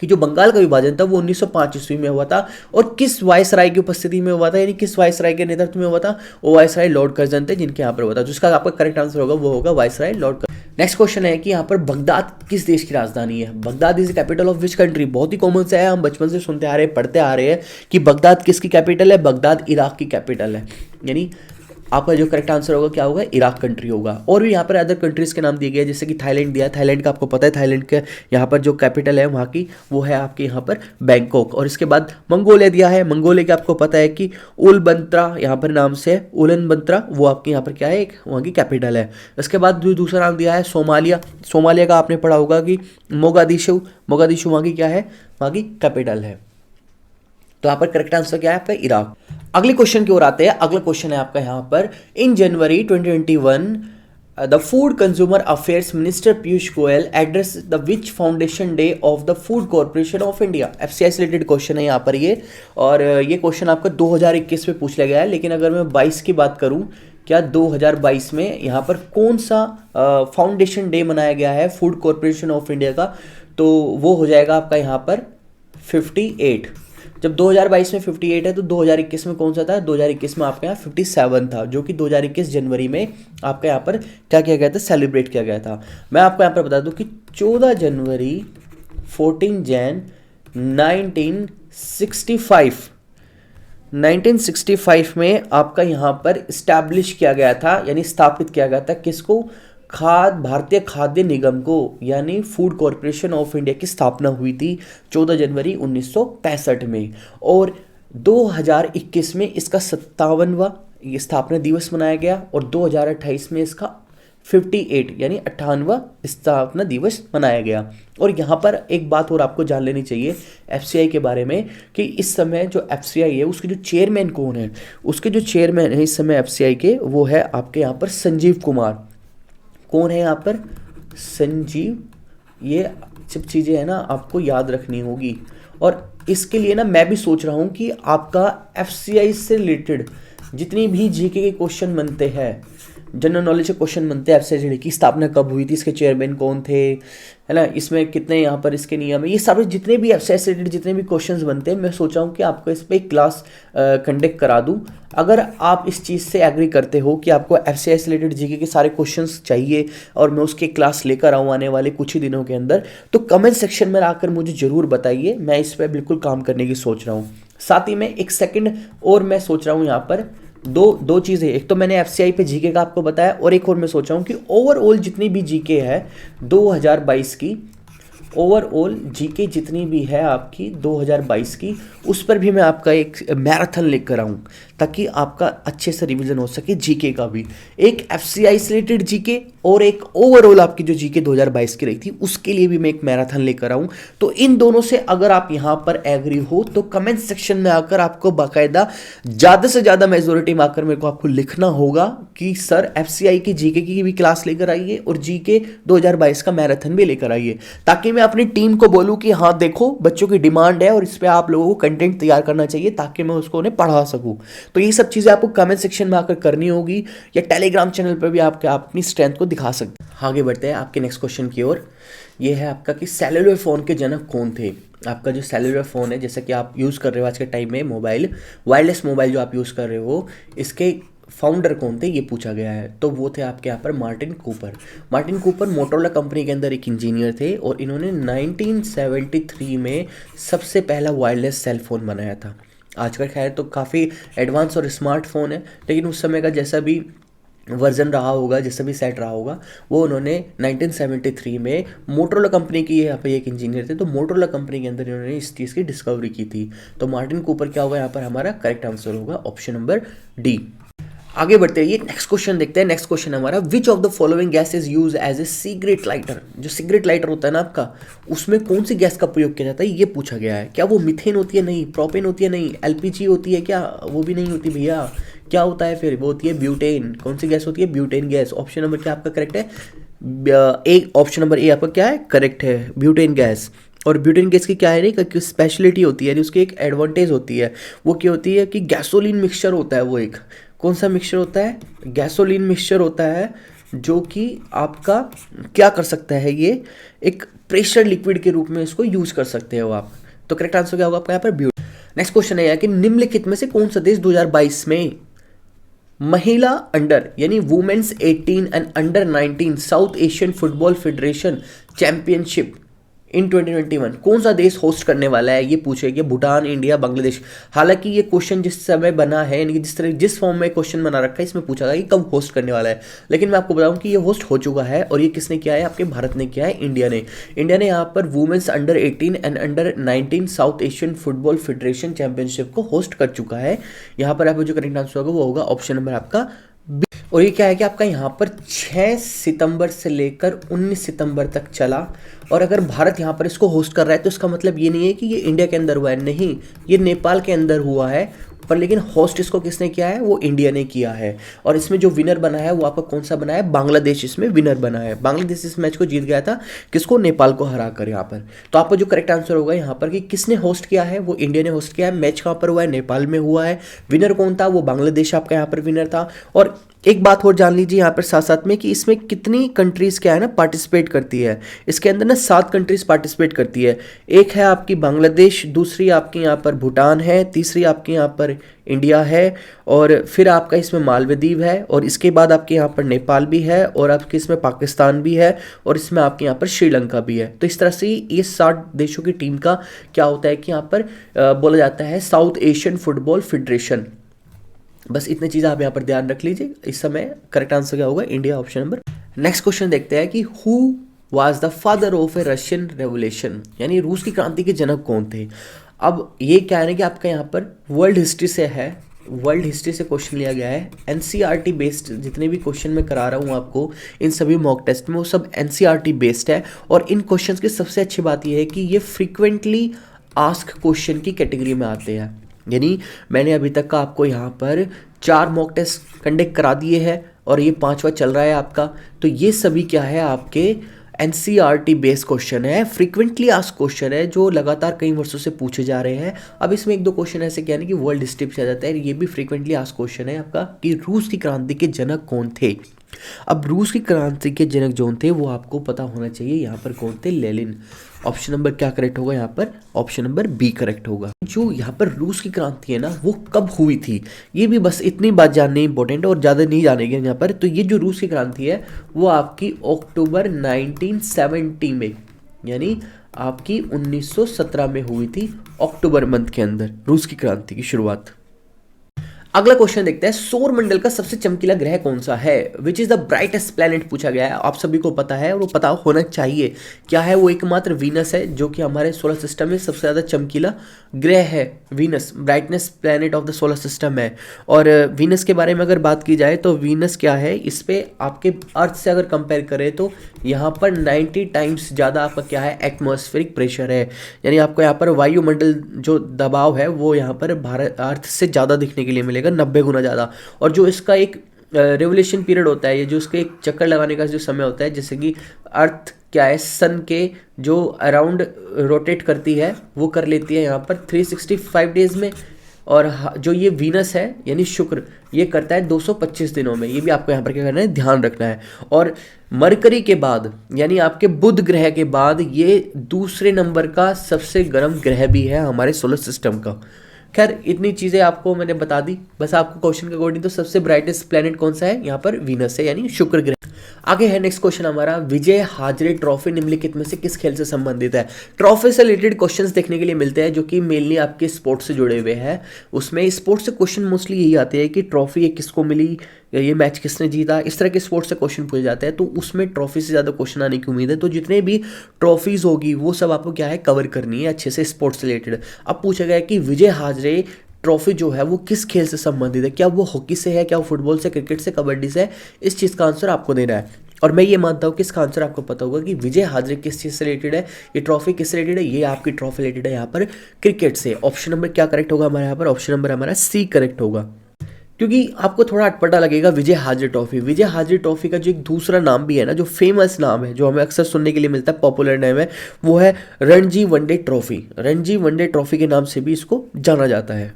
कि जो बंगाल का विभाजन था वो 1905 ईस्वी में हुआ था, और किस वायसराय की उपस्थिति में हुआ था, यानी किस वायसराय के नेतृत्व में हुआ था, वो वायसराय लॉर्ड कर्जन थे, जिनके यहाँ पर हुआ था। जिसका आपका करेक्ट आंसर होगा वो होगा viceroy Lord Curzon. Next question है कि यहाँ पर बगदाद किस देश की राजधानी है? Baghdad is the capital of which country? बहुत ही कॉमन सा है, हम बचपन से सुनते आ रहे हैं, पढ़ते आ रहे हैं कि बगदाद किसकी कैपिटल है? बगदाद इराक की कैपिटल है। यानी आपका जो करेक्ट आंसर होगा क्या होगा? इराक कंट्री होगा। और भी यहाँ पर अदर कंट्रीज के नाम दिए गए, जैसे कि थाईलैंड दिया है, थाईलैंड का आपको पता है, थाईलैंड के यहाँ पर जो कैपिटल है वहाँ की वो है आपके यहाँ पर बैंकॉक। और इसके बाद मंगोलिया दिया है, मंगोलिया का आपको पता है कि उलबंत्रा यहाँ पर नाम से है, उलनबंत्रा, वो आपके यहाँ पर क्या है, एक वहाँ की कैपिटल है। इसके बाद जो दूसरा नाम दिया है सोमालिया, सोमालिया का आपने पढ़ा होगा कि मोगादिशु, मोगादिशु वहाँ की क्या है, वहाँ की कैपिटल है। तो यहाँ पर करेक्ट आंसर क्या है आपका? इराक। अगले क्वेश्चन की ओर आते हैं। अगला क्वेश्चन है आपका यहाँ पर, इन जनवरी 2021 the food consumer affairs minister Piyush Goyal address the which foundation day of the food corporation of India. FCI से रिलेटेड क्वेश्चन है यहाँ पर ये, और ये क्वेश्चन आपका 2021 में पूछ लिया गया है। लेकिन अगर मैं 22 की बात करूँ, क्या 2022 में यहाँ पर कौन सा फाउंडेशन डे मनाया गया है फूड कॉर्पोरेशन ऑफ इंडिया का, तो वो हो जाएगा आपका यहाँ पर 58। जब 2022 में 58 है तो 2021 में कौन सा था? 2021 में आपके यहाँ 57 था, जो कि 2021 जनवरी में आपके यहाँ पर क्या किया गया था? सेलिब्रेट किया गया था। मैं आपको यहाँ पर बता दूं कि 14 जनवरी 14 जैन 1965 में आपका यहाँ पर इस्टेब्लिश किया गया था, यानी स्थापित किया गया था। किसको? भारतीय खाद्य निगम को, यानी फूड कॉर्पोरेशन ऑफ इंडिया की स्थापना हुई थी 14 जनवरी 1965 में। और 2021 में इसका 57वां स्थापना दिवस मनाया गया, और 2028 में इसका 58 यानी 58वां स्थापना दिवस मनाया गया। और यहाँ पर एक बात और आपको जान लेनी चाहिए एफसीआई के बारे में, कि इस समय जो एफसीआई है उसके जो चेयरमैन कौन है? उसके जो चेयरमैन है इस समय एफसीआई के, वो है आपके यहाँ पर संजीव कुमार। कौन है यहाँ पर? संजीव। ये सब चीज़ें हैं ना आपको याद रखनी होगी। और इसके लिए ना मैं भी सोच रहा हूँ कि आपका एफसीआई से रिलेटेड जितनी भी जीके के क्वेश्चन बनते हैं, जनरल नॉलेज के क्वेश्चन बनते हैं एफसीआई की स्थापना कब हुई थी, इसके चेयरमैन कौन थे, है ना, इसमें कितने यहाँ पर इसके नियम है, ये सारे जितने भी एफसीआई से रिलेटेड जितने भी क्वेश्चंस बनते हैं, मैं सोच रहा हूँ कि आपको इस पर एक क्लास कंडक्ट करा दूँ। अगर आप इस चीज़ से एग्री करते हो कि आपको एफसीआई से रिलेटेड जीके के सारे क्वेश्चंस चाहिए और मैं उसके क्लास लेकर आऊँ आने वाले कुछ ही दिनों के अंदर, तो कमेंट सेक्शन में आकर मुझे ज़रूर बताइए। मैं इस पर बिल्कुल काम करने की सोच रहा हूँ। साथ ही में एक सेकेंड और मैं सोच रहा हूँ यहाँ पर दो चीज़ें। एक तो मैंने एफसीआई पे जीके का आपको बताया, और एक और मैं सोच रहा हूँ कि ओवरऑल जितनी भी जीके है 2022 की, ओवरऑल जीके जितनी भी है आपकी 2022 की, उस पर भी मैं आपका एक मैराथन लेकर आऊँ, ताकि आपका अच्छे से रिवीजन हो सके जीके का भी। एक एफसीआई से रिलेटेड जीके और एक ओवरऑल आपकी जो जीके 2022 की रही थी उसके लिए भी मैं एक मैराथन लेकर आऊँ। तो इन दोनों से अगर आप यहाँ पर एग्री हो तो कमेंट सेक्शन में आकर आपको बाकायदा ज़्यादा से ज़्यादा मेजोरिटी में आकर मेरे को आपको लिखना होगा कि सर एफसीआई की जीके की भी क्लास लेकर आइए और जीके 2022 का मैराथन भी लेकर आइए, ताकि मैं अपनी टीम को बोलूँ कि हाँ देखो बच्चों की डिमांड है और इस पर आप लोगों को कंटेंट तैयार करना चाहिए, ताकि मैं उसको उन्हें पढ़ा सकूँ। तो ये सब चीज़ें आपको कमेंट सेक्शन में आकर करनी होगी, या टेलीग्राम चैनल पर भी आप अपनी स्ट्रेंथ को दिखा सकते हैं। आगे बढ़ते हैं आपके नेक्स्ट क्वेश्चन की ओर। ये है आपका कि सेलुलर फ़ोन के जनक कौन थे? आपका जो सेलुलर फ़ोन है, जैसा कि आप यूज़ कर रहे हो आज के टाइम में मोबाइल, वायरलेस मोबाइल जो आप यूज़ कर रहे हो, इसके फाउंडर कौन थे ये पूछा गया है। तो वो थे आपके यहाँ पर Martin Cooper. Martin Cooper Motorola company के अंदर एक इंजीनियर थे, और इन्होंने 1973 में सबसे पहला वायरलेस सेल फ़ोन बनाया था। आजकल खैर तो काफ़ी एडवांस और स्मार्टफोन है, लेकिन उस समय का जैसा भी वर्जन रहा होगा, जैसा भी सेट रहा होगा, वो उन्होंने 1973 में मोटोरोला कंपनी की यहाँ पर एक इंजीनियर थे, तो मोटोरोला कंपनी के अंदर इन्होंने इस चीज़ की डिस्कवरी की थी। तो मार्टिन कूपर क्या होगा यहाँ पर? हमारा करेक्ट आंसर होगा ऑप्शन नंबर डी। आगे बढ़ते हैं, ये नेक्स्ट क्वेश्चन देखते हैं। नेक्स्ट क्वेश्चन हमारा, which of the following gas is use as a cigarette lighter? जो सिगरेट लाइटर होता है ना आपका, उसमें कौन सी गैस का प्रयोग किया जाता है ये पूछा गया है। क्या वो मीथेन होती है? नहीं। प्रोपेन होती है? नहीं। एलपीजी होती है क्या? वो भी नहीं होती भैया। क्या होता है फिर? वो होती है ब्यूटेन। कौन सी गैस होती है? Butane gas. ऑप्शन नंबर क्या आपका करेक्ट है? एक ऑप्शन नंबर ए आपका क्या है? करेक्ट है, ब्यूटेन गैस। और ब्यूटेन गैस की क्या है कि स्पेशलिटी होती है, यानी उसकी एक एडवांटेज होती है। वो क्या होती है कि गैसोलीन मिक्सचर होता है। वो एक कौन सा मिक्सचर होता है? गैसोलीन मिक्सचर होता है, जो कि आपका क्या कर सकता है, ये एक प्रेशर लिक्विड के रूप में इसको यूज कर सकते हो आप। तो करेक्ट आंसर क्या होगा आपका यहाँ पर? ब्यूटेन। नेक्स्ट क्वेश्चन है कि निम्नलिखित में से कौन सा देश 2022 में महिला अंडर यानी women's 18 and under 19 South Asian football federation championship in 2021 कौन सा देश होस्ट करने वाला है? ये पूछेगा। भूटान, इंडिया, बांग्लादेश। हालांकि ये क्वेश्चन जिस समय बना है, यानी कि जिस फॉर्म में क्वेश्चन बना रखा है, इसमें पूछा गया कि कब होस्ट करने वाला है। लेकिन मैं आपको बताऊं कि ये होस्ट हो चुका है, और ये किसने किया है? आपके भारत ने किया है, इंडिया ने। इंडिया ने यहाँ पर women's under 18 and under 19 South Asian football federation championship को होस्ट कर चुका है। यहाँ पर आपको जो करेक्ट आंसर होगा वो होगा ऑप्शन नंबर आपका। और ये क्या है कि आपका यहाँ पर 6 सितंबर से लेकर 19 सितंबर तक चला। और अगर भारत यहाँ पर इसको होस्ट कर रहा है तो इसका मतलब ये नहीं है कि ये इंडिया के अंदर हुआ है, नहीं, ये नेपाल के अंदर हुआ है पर लेकिन होस्ट इसको किसने किया है, वो इंडिया ने किया है। और इसमें जो विनर बना है वो आपका कौन सा बना है, बांग्लादेश इसमें विनर बना है। बांग्लादेश इस मैच को जीत गया था, किसको, नेपाल को हरा कर यहाँ पर। तो आपका जो करेक्ट आंसर होगा यहाँ पर कि किसने होस्ट किया है, वो इंडिया ने होस्ट किया है। मैच कहाँ पर हुआ है, नेपाल में हुआ है। विनर कौन था, वो बांग्लादेश आपका यहाँ पर विनर था। और एक बात और जान लीजिए यहाँ पर साथ साथ में कि इसमें कितनी कंट्रीज क्या है ना पार्टिसिपेट करती है। इसके अंदर ना 7 कंट्रीज पार्टिसिपेट करती है। एक है आपकी बांग्लादेश, दूसरी आपकी यहाँ पर भूटान है, तीसरी आपके यहाँ पर इंडिया है, और फिर आपका इसमें मालदीव है, और इसके बाद आपके यहाँ पर नेपाल भी है, और आपके इसमें पाकिस्तान भी है, और इसमें आपके यहाँ पर श्रीलंका भी है। तो इस तरह से ये 60 देशों की टीम का क्या होता है कि यहाँ पर बोला जाता है साउथ एशियन फुटबॉल फेडरेशन। बस इतनी चीज़ आप यहाँ पर ध्यान रख लीजिए। इस समय करेक्ट आंसर क्या होगा, India, option number. Next question देखते हैं कि who was the father of A Russian revolution, यानी रूस की क्रांति के जनक कौन थे। अब ये क्या है ना कि आपका यहाँ पर वर्ल्ड हिस्ट्री से है, वर्ल्ड हिस्ट्री से क्वेश्चन लिया गया है। एनसीईआरटी बेस्ड जितने भी क्वेश्चन मैं करा रहा हूँ आपको इन सभी मॉक टेस्ट में, वो सब एनसीईआरटी बेस्ड है। और इन क्वेश्चंस की सबसे अच्छी बात ये है कि ये फ्रीक्वेंटली आस्क क्वेश्चन की कैटेगरी में आते हैं। यानी मैंने अभी तक का आपको यहाँ पर 4 मॉक टेस्ट कंडक्ट करा दिए हैं, और ये 5वां चल रहा है आपका। तो ये सभी क्या है, आपके एनसीईआरटी बेस्ड क्वेश्चन है, फ्रीक्वेंटली आस्क क्वेश्चन है, जो लगातार कई वर्षों से पूछे जा रहे हैं। अब इसमें 1-2 क्वेश्चन ऐसे क्या है कि वर्ल्ड हिस्ट्री से आ जाता है। ये भी फ्रीक्वेंटली आस्क क्वेश्चन है आपका कि रूस की क्रांति के जनक कौन थे। अब रूस की क्रांति के जनक जो थे वो आपको पता होना चाहिए, यहाँ पर कौन थे, लेनिन। ऑप्शन नंबर क्या करेक्ट होगा यहाँ पर, ऑप्शन नंबर बी करेक्ट होगा। जो यहाँ पर रूस की क्रांति है ना वो कब हुई थी, ये भी बस इतनी बात जाननी इंपॉर्टेंट है, और ज़्यादा नहीं जानेंगे यहाँ पर। तो ये जो रूस की क्रांति है वो आपकी अक्टूबर 1970 में, यानी आपकी 1917 में हुई थी, अक्टूबर मंथ के अंदर रूस की क्रांति की शुरुआत। अगला क्वेश्चन देखते हैं, सौर मंडल का सबसे चमकीला ग्रह कौन सा है, which is the brightest planet पूछा गया है। आप सभी को पता है और वो पता होना चाहिए क्या है, वो एकमात्र वीनस है जो कि हमारे सोलर सिस्टम में सबसे ज़्यादा चमकीला ग्रह है। Venus brightness planet of the solar system है। और वीनस के बारे में अगर बात की जाए तो वीनस क्या है, इस पे आपके अर्थ से अगर कंपेयर करें तो यहाँ पर 90 टाइम्स ज़्यादा आपका क्या है, एटमॉस्फेरिक प्रेशर है। यानी आपको यहाँ पर वायुमंडल जो दबाव है वो यहाँ पर भारत अर्थ से ज़्यादा दिखने के लिए मिलेगा, 90 गुना ज़्यादा। और जो इसका एक रेवोल्यूशन पीरियड होता है, ये जो उसके एक चक्कर लगाने का जो समय होता है, जैसे कि अर्थ क्या है सन के जो अराउंड रोटेट करती है वो कर लेती है यहाँ पर 365 डेज में, और जो ये वीनस है यानी शुक्र ये करता है 225 दिनों में। ये भी आपको यहाँ पर क्या करना है, ध्यान रखना है। और मरकरी के बाद यानी आपके बुध ग्रह के बाद ये दूसरे नंबर का सबसे गर्म ग्रह भी है हमारे सोलर सिस्टम का। खैर इतनी चीज़ें आपको मैंने बता दी, बस आपको क्वेश्चन के अकॉर्डिंग तो सबसे ब्राइटेस्ट प्लेनेट कौन सा है, यहाँ पर वीनस है यानी शुक्र ग्रह। आगे है नेक्स्ट क्वेश्चन हमारा, विजय हाजरे ट्रॉफी निम्नलिखित में से किस खेल से संबंधित है। ट्रॉफी से रिलेटेड क्वेश्चंस देखने के लिए मिलते हैं जो कि मेनली आपके स्पोर्ट्स से जुड़े हुए हैं। उसमें स्पोर्ट्स से क्वेश्चन मोस्टली यही आते हैं कि ट्रॉफी ये किसको मिली, ये मैच किसने जीता, इस तरह के स्पोर्ट्स से क्वेश्चन पूछे जाते हैं। तो उसमें ट्रॉफी से ज़्यादा क्वेश्चन आने की उम्मीद है। तो जितने भी ट्रॉफीज होगी वो सब आपको क्या है, कवर करनी है अच्छे से स्पोर्ट्स से रिलेटेड। अब पूछा गया है कि विजय हाजरे ट्रॉफी जो है वो किस खेल से संबंधित है, क्या वो हॉकी से है, क्या वो फुटबॉल से, क्रिकेट से, कबड्डी से है। इस चीज़ का आंसर आपको देना है। और मैं ये मानता हूँ कि इसका आंसर आपको पता होगा कि विजय हाजरे किस चीज़ से रिलेटेड है, ये ट्रॉफी किस रिलेटेड है, ये आपकी ट्रॉफी रिलेटेड है यहाँ पर क्रिकेट से। ऑप्शन नंबर क्या करेक्ट होगा हमारे यहाँ पर, ऑप्शन नंबर हमारा सी करेक्ट होगा। क्योंकि आपको थोड़ा अटपटा लगेगा विजय हाजरे ट्रॉफी। विजय हाजरे ट्रॉफी का जो एक दूसरा नाम भी है ना, जो फेमस नाम है, जो हमें अक्सर सुनने के लिए मिलता है, पॉपुलर नेम है, वो है Ranji one day trophy. Ranji one day trophy के नाम से भी इसको जाना जाता है।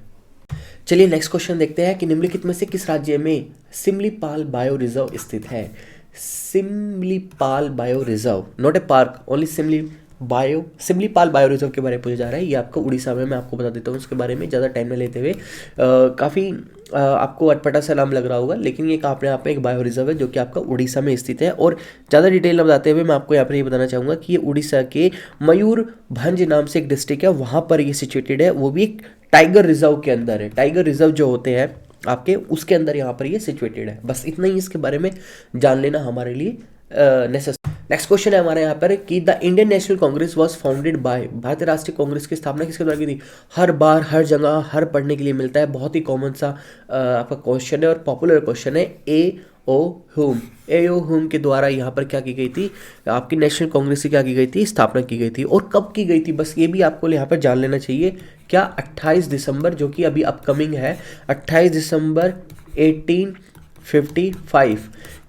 चलिए नेक्स्ट क्वेश्चन देखते हैं कि निम्नलिखित में से किस राज्य में सिमलीपाल बायो रिजर्व स्थित है। Similipal bio reserve, not a park, only Similipal bio reserve के बारे में पूछा जा रहा है। ये आपको उड़ीसा में, मैं आपको बता देता हूँ उसके बारे में ज़्यादा टाइम न लेते हुए। काफ़ी आपको अटपटा सा नाम लग रहा होगा, लेकिन ये अपने आप में एक बायो रिजर्व है जो कि आपका उड़ीसा में स्थित है। और ज़्यादा डिटेल में बताते हुए मैं आपको यहाँ पर ये बताना चाहूँगा कि ये उड़ीसा के मयूरभंज नाम से एक डिस्ट्रिक्ट है, वहाँ पर ये सिचुएटेड है। वो भी एक टाइगर रिजर्व के अंदर है। टाइगर रिजर्व जो होते हैं आपके, उसके अंदर यहाँ पर ये सिचुएटेड है। बस इतना ही इसके बारे में जान लेना हमारे लिए नेसेसरी। नेक्स्ट क्वेश्चन है हमारे यहाँ पर कि the Indian national Congress was founded by, भारतीय राष्ट्रीय कांग्रेस की स्थापना किसके द्वारा की थी। हर बार हर जगह हर पढ़ने के लिए मिलता है, बहुत ही कॉमन सा आपका क्वेश्चन है और पॉपुलर क्वेश्चन है। ए ओ हुम के द्वारा यहाँ पर क्या की गई थी, आपकी नेशनल कांग्रेस की क्या की गई थी, स्थापना की गई थी, और कब की गई थी, बस ये भी आपको यहाँ पर जान लेना चाहिए क्या 28 दिसंबर, जो कि अभी अपकमिंग है, 28 दिसंबर 1855,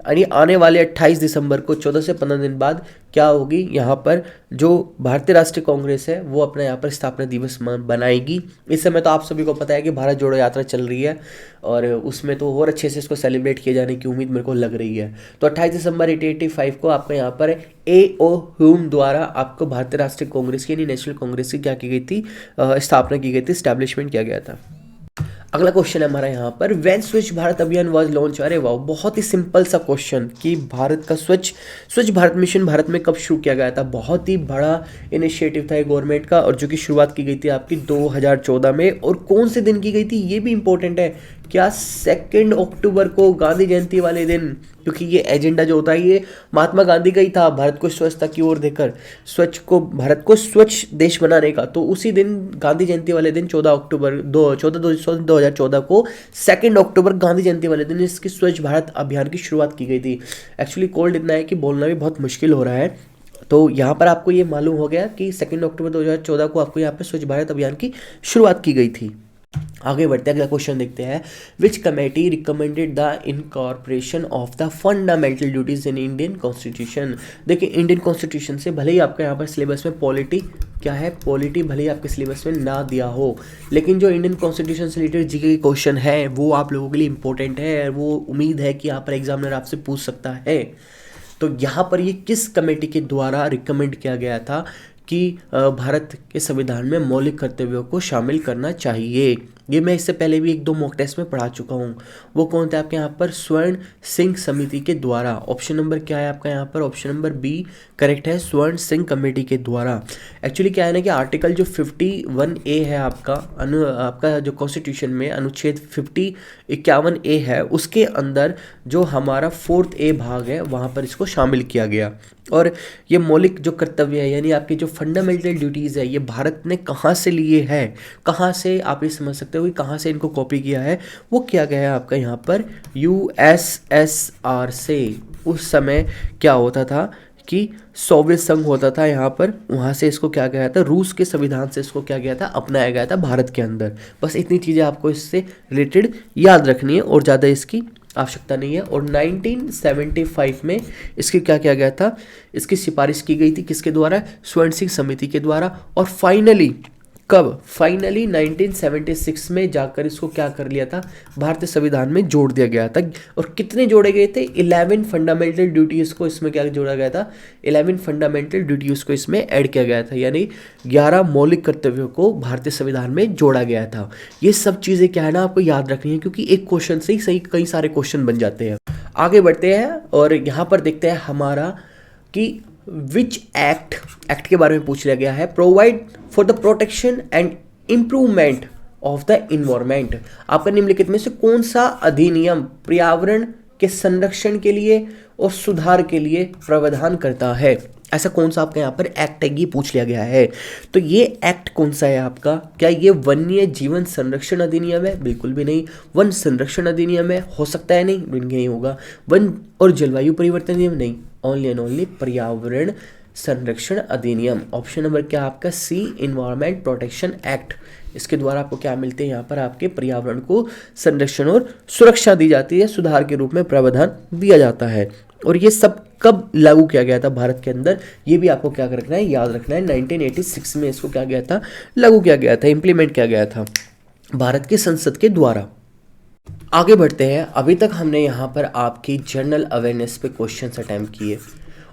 यानी आने वाले 28 दिसंबर को 14 से 15 दिन बाद क्या होगी, यहाँ पर जो भारतीय राष्ट्रीय कांग्रेस है वो अपना यहाँ पर स्थापना दिवस बनाएगी। इस समय तो आप सभी को पता है कि भारत जोड़ो यात्रा चल रही है और उसमें तो और अच्छे से इसको सेलिब्रेट किए जाने की उम्मीद मेरे को लग रही है। तो 28 दिसंबर 1885 को आपका यहाँ पर A.O. ह्यूम द्वारा आपको भारतीय राष्ट्रीय कांग्रेस की यानी नेशनल कांग्रेस की क्या की गई थी, स्थापना की गई थी, स्टैब्लिशमेंट किया गया था। अगला क्वेश्चन है हमारा यहाँ पर, व्हेन स्वच्छ भारत अभियान वाज लॉन्च। अरे वाह, बहुत ही सिंपल सा क्वेश्चन कि भारत का स्वच्छ भारत मिशन भारत में कब शुरू किया गया था। बहुत ही बड़ा इनिशिएटिव था ये गवर्नमेंट का, और जो कि शुरुआत की गई थी आपकी 2014 में। और कौन से दिन की गई थी ये भी इंपॉर्टेंट है, क्या 2 अक्टूबर को, गांधी जयंती वाले दिन, क्योंकि ये एजेंडा जो होता है ये महात्मा गांधी का ही था, भारत को स्वच्छता की ओर देकर भारत को स्वच्छ देश बनाने का। तो उसी दिन गांधी जयंती वाले दिन 2014 को 2 अक्टूबर गांधी जयंती वाले दिन इसकी स्वच्छ भारत अभियान की शुरुआत की गई थी। एक्चुअली कोल्ड इतना है कि बोलना भी बहुत मुश्किल हो रहा है। तो यहाँ पर आपको ये मालूम हो गया कि 2 अक्टूबर 2014 को आपको यहाँ पर स्वच्छ भारत अभियान की शुरुआत की गई थी। आगे बढ़ते हैं, अगला क्वेश्चन देखते हैं, विच committee recommended the incorporation of the fundamental duties in Indian constitution. देखिए, इंडियन कॉन्स्टिट्यूशन से भले ही आपका यहाँ पर सिलेबस में पॉलिटी भले ही आपके सिलेबस में ना दिया हो, लेकिन जो इंडियन कॉन्स्टिट्यूशन से रिलेटेड जीके के क्वेश्चन है वो आप लोगों के लिए इंपॉर्टेंट है, वो उम्मीद है कि यहाँ पर एग्जामिनर आपसे पूछ सकता है। तो यहाँ पर ये किस कमेटी के द्वारा रिकमेंड किया गया था कि भारत के संविधान में मौलिक कर्तव्यों को शामिल करना चाहिए। ये मैं इससे पहले भी 1-2 मॉक टेस्ट में पढ़ा चुका हूँ। वो कौन था आपके यहाँ पर, स्वर्ण सिंह समिति के द्वारा। ऑप्शन नंबर क्या है आपका यहाँ पर, ऑप्शन नंबर बी करेक्ट है, स्वर्ण सिंह कमेटी के द्वारा। एक्चुअली क्या है ना कि आर्टिकल जो 51A है आपका जो कॉन्स्टिट्यूशन में अनुच्छेद 51A है, उसके अंदर जो हमारा 4th A भाग है वहाँ पर इसको शामिल किया गया। और ये मौलिक जो कर्तव्य है यानी आपकी जो फंडामेंटल ड्यूटीज़ है, ये भारत ने कहाँ से लिए है, कहाँ से आप ये समझ सकते हो कि कहाँ से इनको कॉपी किया है। वो किया गया है आपका यहाँ पर USSR से। उस समय क्या होता था कि सोवियत संघ होता था यहाँ पर, वहाँ से इसको क्या गया था, रूस के संविधान से इसको क्या गया था, अपनाया गया था भारत के अंदर। बस इतनी चीज़ें आपको इससे रिलेटेड याद रखनी है और ज़्यादा इसकी आवश्यकता नहीं है। और 1975 में इसकी क्या किया गया था, इसकी सिफारिश की गई थी किसके द्वारा, स्वर्ण सिंह समिति के द्वारा। और फाइनली 1976 में जाकर इसको क्या कर लिया था, भारतीय संविधान में जोड़ दिया गया था। और कितने जोड़े गए थे, 11 फंडामेंटल ड्यूटीज़ को इसमें क्या जोड़ा गया था, 11 फंडामेंटल ड्यूटीज़ को इसमें ऐड किया गया था, यानी 11 मौलिक कर्तव्यों को भारतीय संविधान में जोड़ा गया था। ये सब चीज़ें क्या है ना आपको याद रखनी है, क्योंकि एक क्वेश्चन से ही सही कई सारे क्वेश्चन बन जाते हैं। आगे बढ़ते हैं और यहाँ पर देखते हैं हमारा कि विच एक्ट के बारे में पूछ लिया गया है, provide for the protection and improvement of the environment. आपका निम्नलिखित में से कौन सा अधिनियम पर्यावरण के संरक्षण के लिए और सुधार के लिए प्रावधान करता है। ऐसा कौन सा आपका यहाँ पर एक्ट है, ये पूछ लिया गया है। तो ये एक्ट कौन सा है आपका, क्या ये वन्य जीवन संरक्षण अधिनियम है, बिल्कुल भी नहीं। वन संरक्षण अधिनियम है, हो सकता है, नहीं बिल्कुल नहीं होगा। वन और जलवायु परिवर्तन अधिनियम, नहीं, ओनली एंड ओनली पर्यावरण संरक्षण अधिनियम। ऑप्शन नंबर क्या आपका सी, इन्वायरमेंट प्रोटेक्शन एक्ट। इसके द्वारा आपको क्या मिलते हैं, यहाँ पर आपके पर्यावरण को संरक्षण और सुरक्षा दी जाती है, सुधार के रूप में प्रावधान दिया जाता है। और ये सब कब लागू किया गया था भारत के अंदर, ये भी आपको क्या रखना है, याद रखना है। 1986 में इसको क्या गया था, लागू किया गया था, इंप्लीमेंट किया गया था भारत की संसद के द्वारा। आगे बढ़ते हैं। अभी तक हमने यहाँ पर आपकी जनरल अवेयरनेस पे क्वेश्चन अटैम्प्ट किए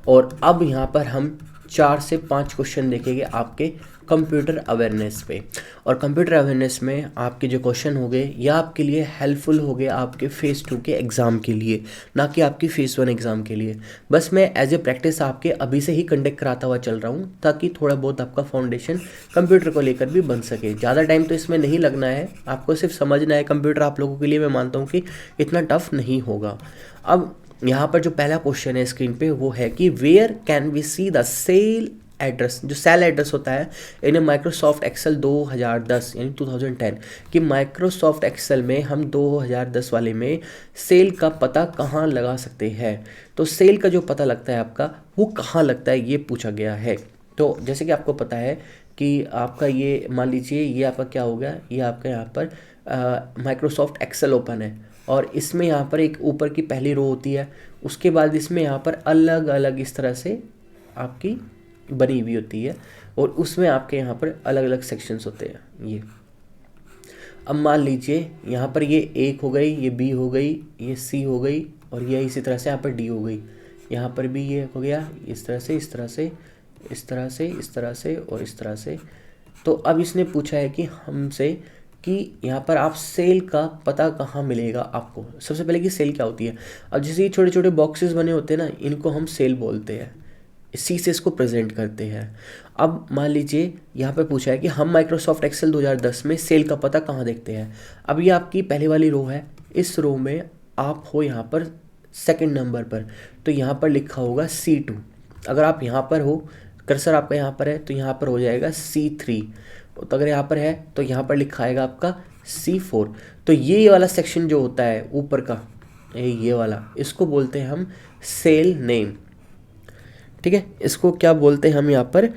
और अब यहाँ पर हम 4 से 5 क्वेश्चन देखेंगे आपके कंप्यूटर अवेयरनेस पे। और कंप्यूटर अवेयरनेस में आपके जो क्वेश्चन हो गए या आपके लिए हेल्पफुल हो गए आपके फेज़ 2 के एग्ज़ाम के लिए, ना कि आपकी फेज़ 1 एग्ज़ाम के लिए। बस मैं एज ए प्रैक्टिस आपके अभी से ही कंडक्ट कराता हुआ चल रहा हूँ ताकि थोड़ा बहुत आपका फाउंडेशन कंप्यूटर को लेकर भी बन सके। ज़्यादा टाइम तो इसमें नहीं लगना है, आपको सिर्फ समझना है। कंप्यूटर आप लोगों के लिए मैं मानता हूँ कि इतना टफ नहीं होगा। अब यहाँ पर जो पहला क्वेश्चन है स्क्रीन पे वो है कि where can we see the cell address, जो सेल एड्रेस होता है इन माइक्रोसॉफ्ट एक्सेल 2010 यानी 2010 कि माइक्रोसॉफ्ट एक्सेल में हम 2010 वाले में सेल का पता कहाँ लगा सकते हैं। तो सेल का जो पता लगता है आपका वो कहाँ लगता है, ये पूछा गया है। तो जैसे कि आपको पता है कि आपका ये मान लीजिए ये आपका क्या हो गया, ये आपका यहाँ पर माइक्रोसॉफ्ट एक्सेल ओपन है और इसमें यहाँ पर एक ऊपर की पहली रो होती है, उसके बाद इसमें यहाँ पर अलग अलग इस तरह से आपकी बनी हुई होती है और उसमें आपके यहाँ पर अलग अलग सेक्शंस होते हैं। ये अब मान लीजिए यहाँ पर ये एक हो गई, ये बी हो गई, ये सी हो गई और ये इसी तरह से यहाँ पर डी हो गई, यहाँ पर भी ये हो गया इस तरह से, इस तरह से, इस तरह से, इस तरह से और इस तरह से। तो अब इसने पूछा है कि हमसे कि यहाँ पर आप सेल का पता कहाँ मिलेगा आपको। सबसे पहले कि सेल क्या होती है। अब जैसे ये छोटे छोटे बॉक्सेस बने होते हैं ना, इनको हम सेल बोलते हैं, सी से इसको प्रेजेंट करते हैं। अब मान लीजिए यहाँ पे पूछा है कि हम माइक्रोसॉफ्ट एक्सेल 2010 में सेल का पता कहाँ देखते हैं। अब ये आपकी पहले वाली रो है, इस रो में आप हो यहाँ पर सेकंड नंबर पर, तो यहाँ पर लिखा होगा C2। अगर आप यहाँ पर हो, कर्सर आपका यहाँ पर है, तो यहाँ पर हो जाएगा C3। तो अगर यहाँ पर है तो यहाँ पर लिखा आएगा आपका C4। तो ये वाला सेक्शन जो होता है ऊपर का, ये वाला, इसको बोलते हैं हम सेल नेम। ठीक है, इसको क्या बोलते हैं हम यहाँ पर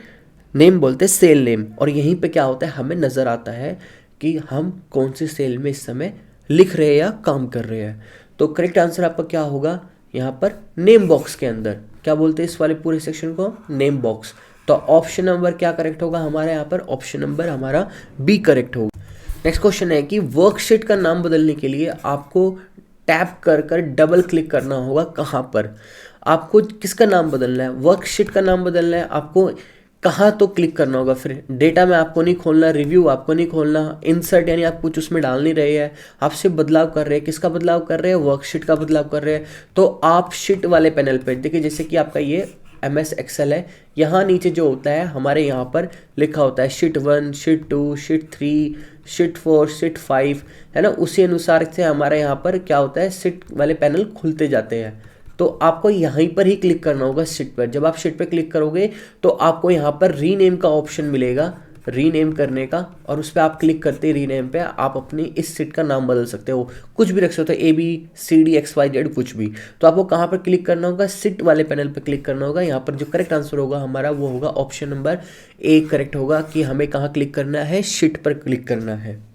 नेम बोलते हैं, सेल नेम। और यहीं पे क्या होता है, हमें नज़र आता है कि हम कौन सी सेल में इस समय लिख रहे हैं या काम कर रहे हैं। तो करेक्ट आंसर आपका क्या होगा, यहाँ पर नेम बॉक्स के अंदर क्या बोलते हैं इस वाले पूरे सेक्शन को, नेम बॉक्स। तो ऑप्शन नंबर क्या करेक्ट होगा हमारा यहाँ पर, ऑप्शन नंबर हमारा बी करेक्ट होगा। नेक्स्ट क्वेश्चन है कि वर्कशीट का नाम बदलने के लिए आपको टैप कर कर डबल क्लिक करना होगा कहाँ पर। आपको किसका नाम बदलना है, वर्कशीट का नाम बदलना है, आपको कहाँ तो क्लिक करना होगा। फिर डेटा में आपको नहीं खोलना, रिव्यू आपको नहीं खोलना, इंसर्ट यानी आप कुछ उसमें डाल नहीं रहे हैं, आप सिर्फ बदलाव कर रहे हैं। किसका बदलाव कर रहे हैं, वर्कशीट का बदलाव कर रहे हैं। तो आप शीट वाले पैनल पे देखिए, जैसे कि आपका ये MS एक्सेल है, यहाँ नीचे जो होता है हमारे यहाँ पर लिखा होता है sheet 1, sheet 2, sheet 3, sheet 4, sheet 5, है ना। उसी अनुसार से हमारे यहाँ पर क्या होता है, शीट वाले पैनल खुलते जाते हैं। तो आपको यहीं पर ही क्लिक करना होगा शीट पर। जब आप शीट पर क्लिक करोगे तो आपको यहाँ पर रीनेम का ऑप्शन मिलेगा, रीनेम करने का, और उस पर आप क्लिक करते ही रीनेम पे आप अपनी इस शीट का नाम बदल सकते हो, कुछ भी रख सकते हो, ABCDXYZ कुछ भी। तो आपको कहाँ पर क्लिक करना होगा, शीट वाले पैनल पर क्लिक करना होगा। यहाँ पर जो करेक्ट आंसर होगा हमारा वो होगा ऑप्शन नंबर ए करेक्ट होगा, कि हमें कहाँ क्लिक करना है, शीट पर क्लिक करना है।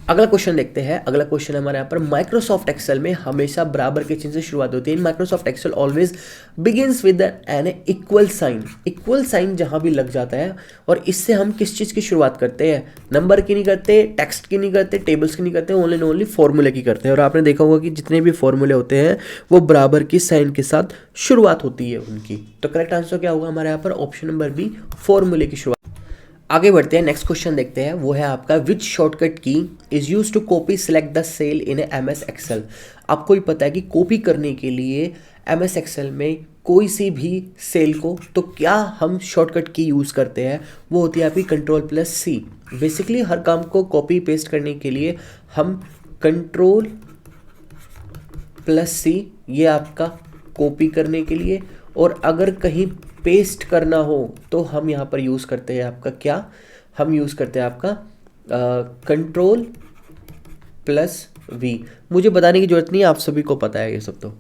अगला क्वेश्चन देखते हैं। अगला क्वेश्चन हमारे यहाँ पर, माइक्रोसॉफ्ट एक्सेल में हमेशा बराबर के चिन्ह से शुरुआत होती है। In Microsoft Excel always begins with an equal sign. Equal sign जहां भी लग जाता है, और इससे हम किस चीज की शुरुआत करते हैं, नंबर की नहीं करते, टेक्स्ट की नहीं करते, टेबल्स की नहीं करते, ओनली एंड ओनली फॉर्मूले की करते हैं। और आपने देखा होगा कि जितने भी फॉर्मूले होते हैं वो बराबर की साइन के साथ शुरुआत होती है उनकी। तो करेक्ट आंसर क्या होगा हमारे यहाँ पर, ऑप्शन नंबर बी, फॉर्मूले की शुरुआत। आगे बढ़ते हैं, नेक्स्ट क्वेश्चन देखते हैं। वो है आपका, which shortcut key is use to copy select the cell in MS Excel. आपको ही पता है कि कॉपी करने के लिए MS एक्सेल में कोई सी भी सेल को, तो क्या हम शॉर्टकट की यूज़ करते हैं, वो होती है आपकी Ctrl+C। बेसिकली हर काम को कॉपी पेस्ट करने के लिए हम Ctrl+C, ये आपका कॉपी करने के लिए, और अगर कहीं पेस्ट करना हो तो हम यहाँ पर यूज़ करते हैं आपका क्या, हम यूज़ करते हैं आपका Ctrl+V। मुझे बताने की जरूरत नहीं है, आप सभी को पता है ये सब। तो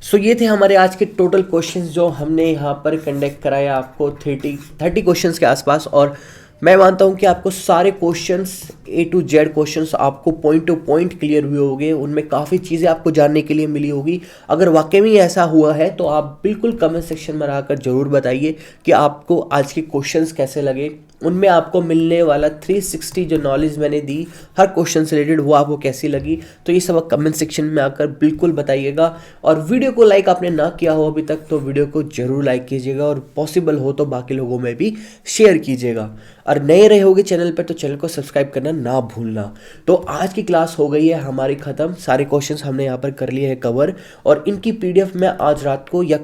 सो ये थे हमारे आज के टोटल क्वेश्चंस जो हमने यहाँ पर कंडक्ट कराया आपको 30 क्वेश्चंस के आसपास। और मैं मानता हूँ कि आपको सारे questions A to Z questions आपको पॉइंट टू पॉइंट क्लियर हुए होंगे, उनमें काफ़ी चीज़ें आपको जानने के लिए मिली होगी। अगर वाकई में ऐसा हुआ है तो आप बिल्कुल कमेंट सेक्शन में आकर ज़रूर बताइए कि आपको आज के क्वेश्चंस कैसे लगे, उनमें आपको मिलने वाला 360 जो नॉलेज मैंने दी हर क्वेश्चन से रिलेटेड वो आपको कैसी लगी। तो ये सब कमेंट सेक्शन में आकर बिल्कुल बताइएगा। और वीडियो को लाइक आपने ना किया हो अभी तक तो वीडियो को जरूर लाइक कीजिएगा, और पॉसिबल हो तो बाकी लोगों में भी शेयर कीजिएगा। और नए रहे होगे चैनल पर तो चैनल को सब्सक्राइब करना ना भूलना। तो आज की क्लास हो गई है हमारी ख़त्म, सारे क्वेश्चंस हमने यहाँ पर कर लिए हैं कवर, और इनकी PDF मैं आज रात को या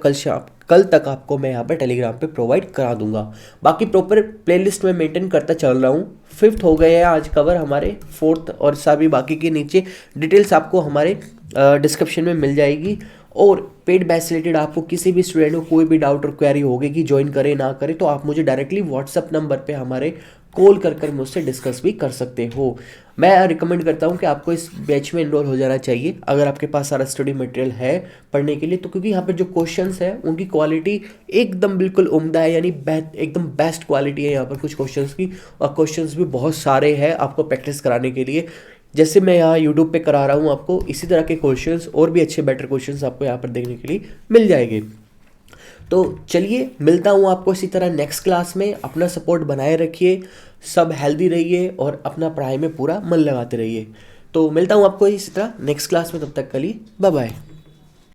कल तक आपको मैं यहाँ पर टेलीग्राम पे प्रोवाइड करा दूंगा। बाकी प्रॉपर प्लेलिस्ट में मेंटेन करता चल रहा हूँ। 5th हो गए हैं आज कवर हमारे, 4th और सभी बाकी के नीचे डिटेल्स आपको हमारे डिस्क्रिप्शन में मिल जाएगी। और पेड बैच से रिलेटेड आपको किसी भी स्टूडेंट को कोई भी डाउट और क्वेरी होगी कि ज्वाइन करे ना करे, तो आप मुझे डायरेक्टली व्हाट्सअप नंबर पे हमारे कॉल कर मुझसे डिस्कस भी कर सकते हो। मैं रिकमेंड करता हूँ कि आपको इस बैच में इनरोल हो जाना चाहिए अगर आपके पास सारा स्टडी मटेरियल है पढ़ने के लिए। तो क्योंकि यहाँ पे जो क्वेश्चंस है उनकी क्वालिटी एकदम बिल्कुल उम्दा है, यानी एकदम बेस्ट क्वालिटी है यहाँ पर कुछ क्वेश्चंस की, और क्वेश्चंस भी बहुत सारे हैं आपको प्रैक्टिस कराने के लिए। जैसे मैं यहाँ यूट्यूब पे करा रहा हूँ आपको, इसी तरह के क्वेश्चंस और भी अच्छे बेटर क्वेश्चंस आपको यहाँ पर देखने के लिए मिल जाएंगे। तो चलिए मिलता हूँ आपको इसी तरह नेक्स्ट क्लास में। अपना सपोर्ट बनाए रखिए, सब हेल्दी रहिए और अपना पढ़ाई में पूरा मन लगाते रहिए। तो मिलता हूँ आपको इसी तरह नेक्स्ट क्लास में, तब तक के लिए बाय बाय।